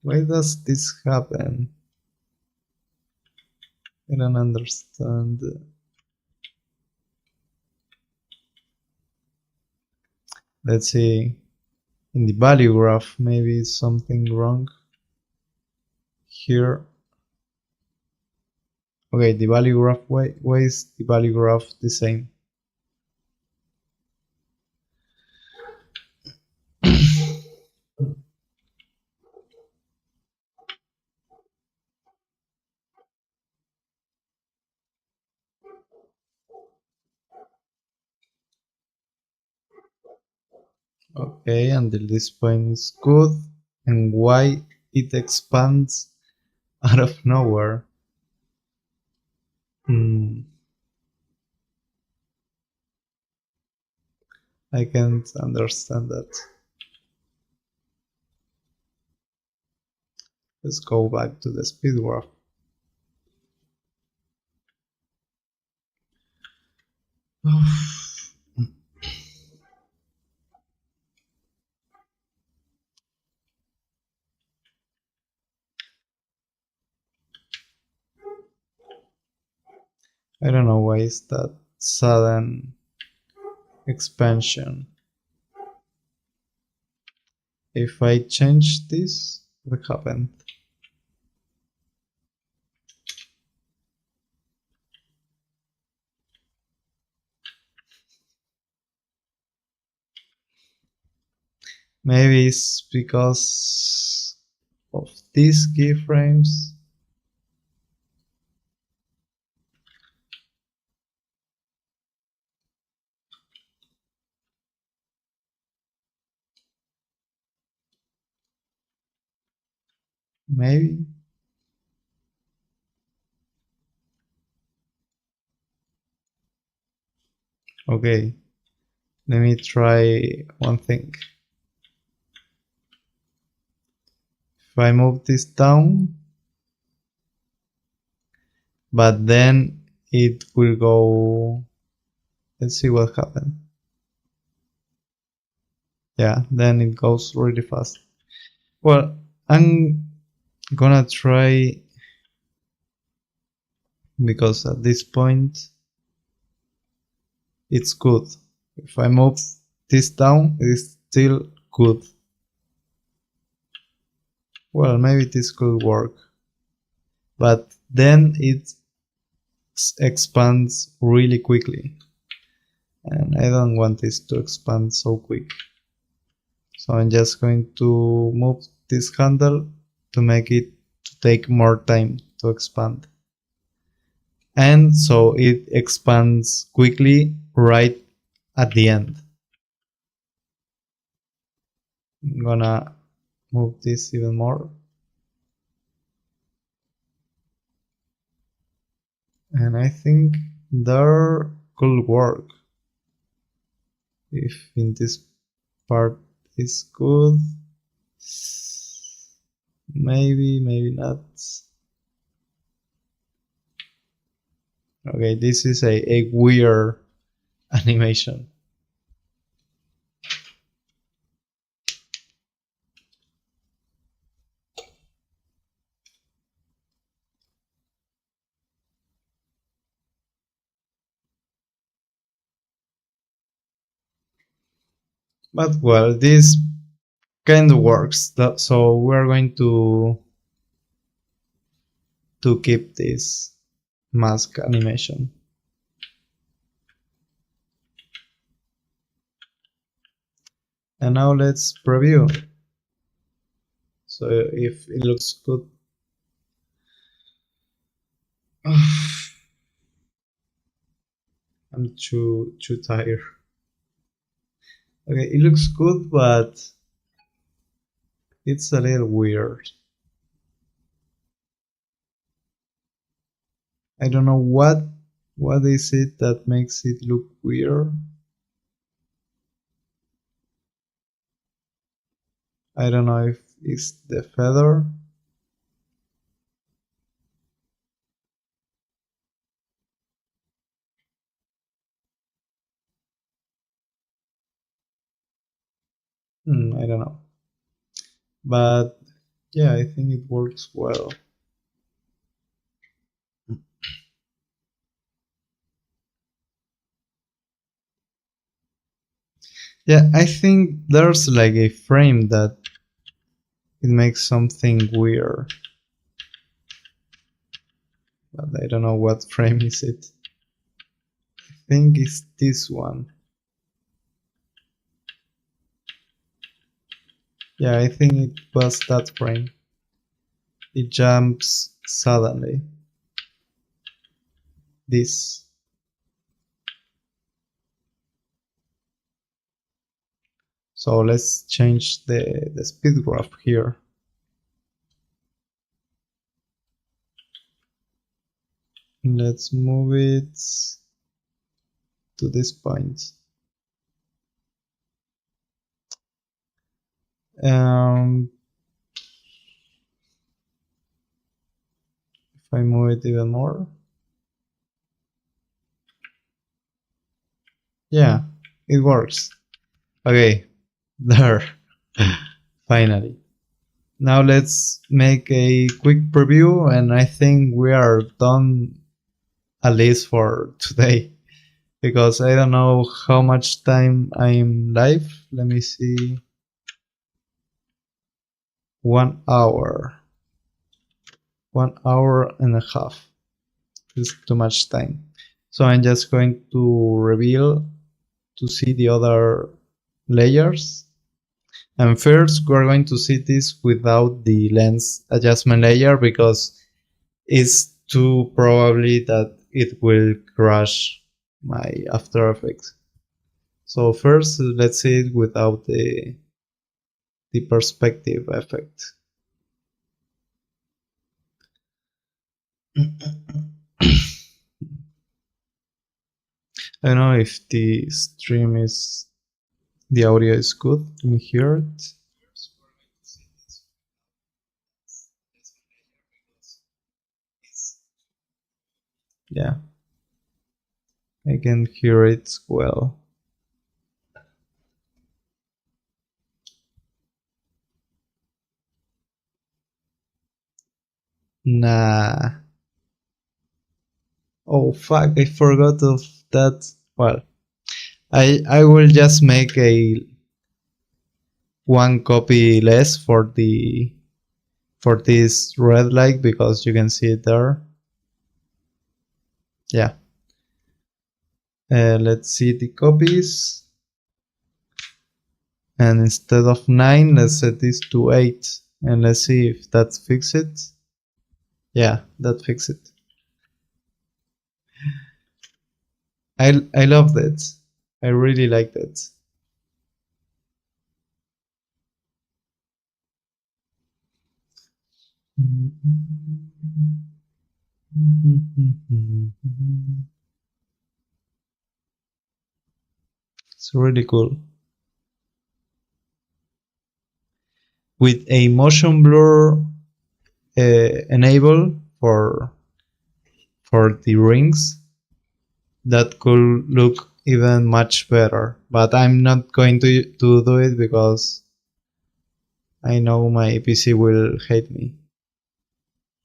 Why does this happen? I don't understand. Let's see. In the value graph, maybe something wrong here. Okay, the value graph. Why is the value graph the same? Okay, until this point is good. And why it expands out of nowhere? I can't understand that. Let's go back to the speed graph. I don't know why is that sudden expansion. If I change this, what happened? Maybe it's because of these keyframes. Maybe. Okay, let me try one thing. If I move this down, but then it will go. Let's see what happened. Yeah, then it goes really fast. Well, I'm gonna try, because at this point it's good. If I move this down, it's still good. Well, maybe this could work, but then it expands really quickly, and I don't want this to expand so quick. So I'm just going to move this handle to make it to take more time to expand. And so it expands quickly right at the end. I'm gonna move this even more. And I think there could work. If in this part is good, maybe not. Okay, this is a weird animation. But well, this kind of works. So we're going to keep this mask animation. And now let's preview. So if it looks good. I'm too tired. Okay, it looks good, but it's a little weird. I don't know what is it that makes it look weird. I don't know if it's the feather. I don't know. But yeah, I think it works well. Yeah, I think there's like a frame that it makes something weird. But I don't know what frame is it. I think it's this one. Yeah, I think it was that frame. It jumps suddenly. This. So let's change the speed graph here. Let's move it to this point. If I move it even more. Yeah, it works. Okay, there. Finally. Now let's make a quick preview, and I think we are done at least for today, because I don't know how much time I'm live. Let me see. 1 hour. 1 hour and a half. It's too much time. So I'm just going to reveal to see the other layers. And first we're going to see this without the lens adjustment layer because it's too probably that it will crash my After Effects. So first let's see it without the perspective effect. I don't know if the stream is, the audio is good. Can you hear it? Yeah, I can hear it well. Nah. Oh fuck, I forgot of that. Well, I will just make a one copy less for this red light because you can see it there. Yeah. Let's see the copies. And instead of 9, let's set this to 8. And let's see if that fixes it. Yeah, that fixes it. I love that. I really like that. It's really cool. With a motion blur enable for the rings, that could look even much better. But I'm not going to do it because I know my PC will hate me.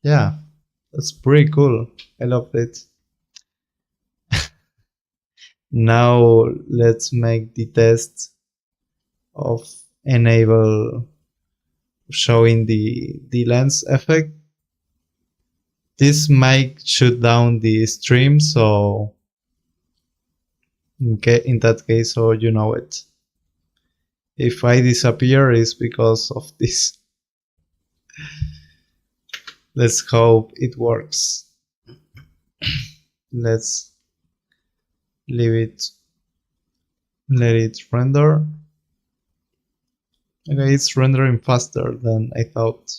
Yeah, that's pretty cool. I love it. Now let's make the test of enable showing the lens effect. This might shut down the stream, so in that case, so you know it. If I disappear, it's because of this. Let's hope it works. Let's leave it, let it render. Okay, it's rendering faster than I thought.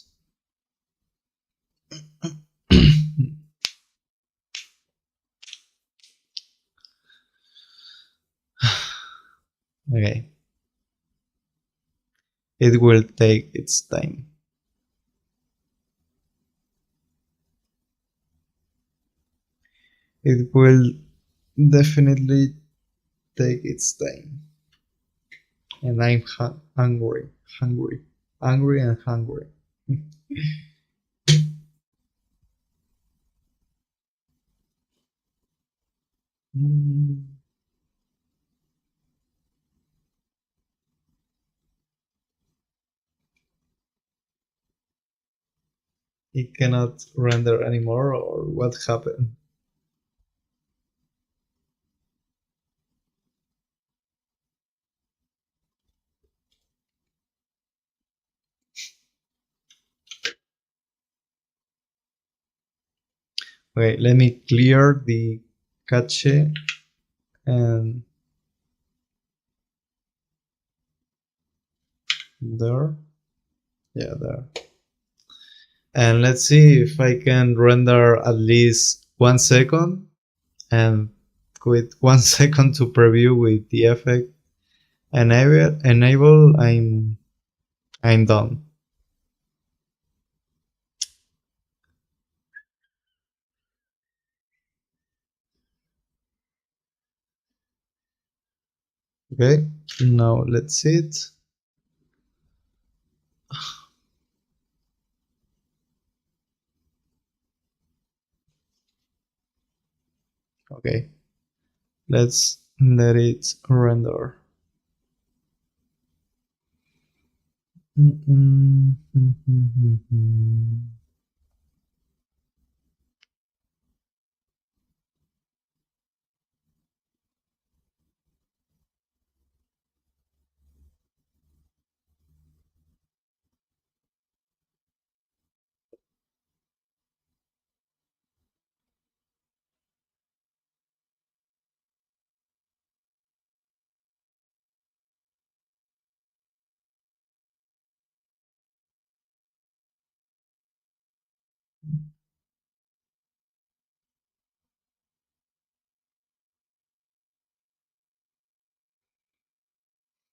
Okay. It will take its time. It will definitely take its time. And I'm hungry, angry and hungry. It cannot render anymore, or what happened? Okay, let me clear the cache and there. Yeah, there. And let's see if I can render at least 1 second, and with 1 second to preview with the effect enable, I'm done. Okay, now let's see it. Okay, let's let it render.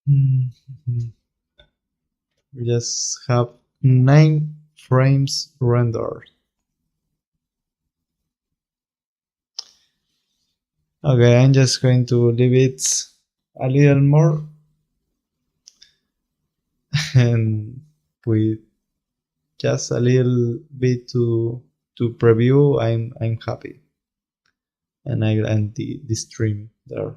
We just have 9 frames rendered. Okay, I'm just going to leave it a little more and with just a little bit to preview, I'm happy. And I end the stream there.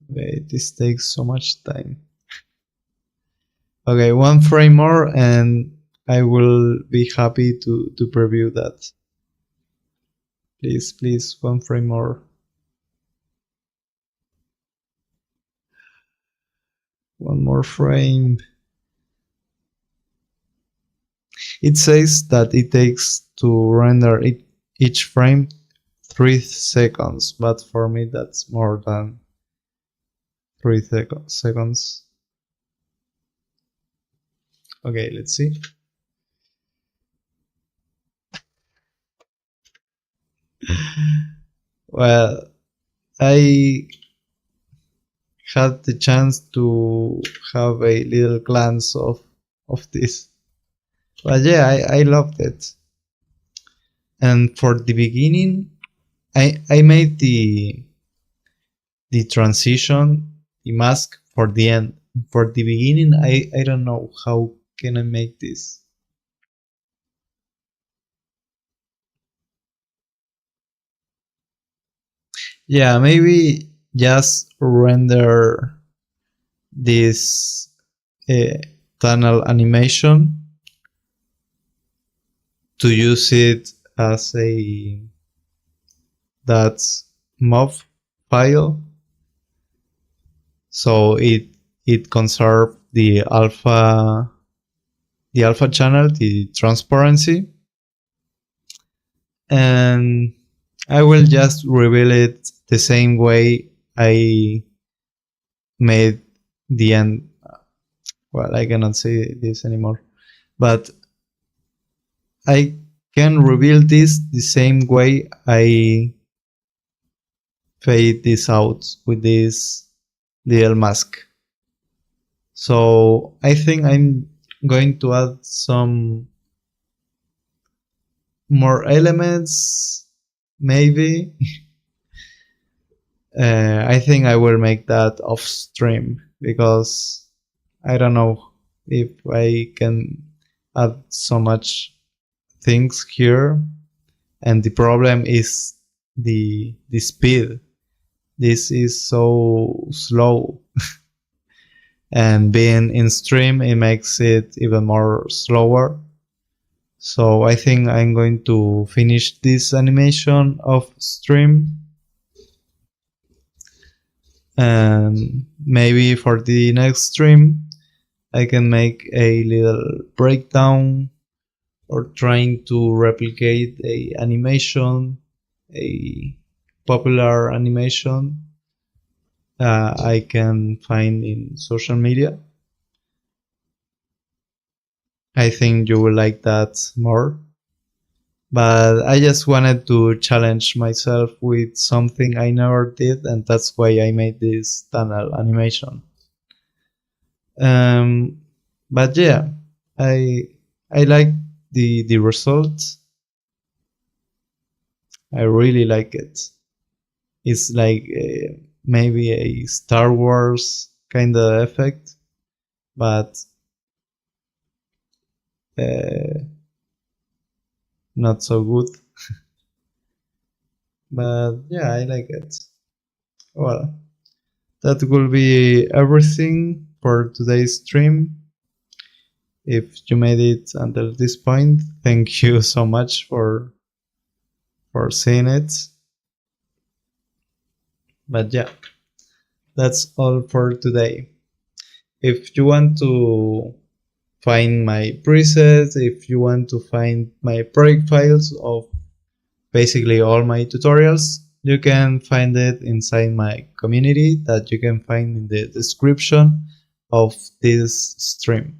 Okay, this takes so much time. Okay, 1 frame more and I will be happy to preview that. Please, please, 1 frame more. 1 more frame. It says that it takes to render each frame 3 seconds, but for me that's more than 3 seconds. Okay, let's see. Well, I had the chance to have a little glance of this. But yeah, I loved it. And for the beginning, I made the transition, the mask for the end. For the beginning, I don't know how can I make this. Yeah, maybe just render this tunnel animation to use it as a that's MOV file, so it conserves the alpha channel, the transparency, and I will just reveal it the same way I made the end. Well, I cannot say this anymore, but I can reveal this the same way I fade this out with this little mask. So I think I'm going to add some more elements, maybe. I think I will make that off stream because I don't know if I can add so much things here, and the problem is the speed. This is so slow. And being in stream, it makes it even more slower. So I think I'm going to finish this animation off stream, and maybe for the next stream I can make a little breakdown or trying to replicate a animation, a popular animation I can find in social media. I think you will like that more. But I just wanted to challenge myself with something I never did, and that's why I made this tunnel animation. But yeah, I like the result. I really like it. It's like maybe a Star Wars kind of effect, but not so good. But yeah, I like it. Well, that will be everything for today's stream. If you made it until this point, thank you so much for seeing it. But yeah, that's all for today. If you want to find my presets, if you want to find my project files of basically all my tutorials, you can find it inside my community that you can find in the description of this stream.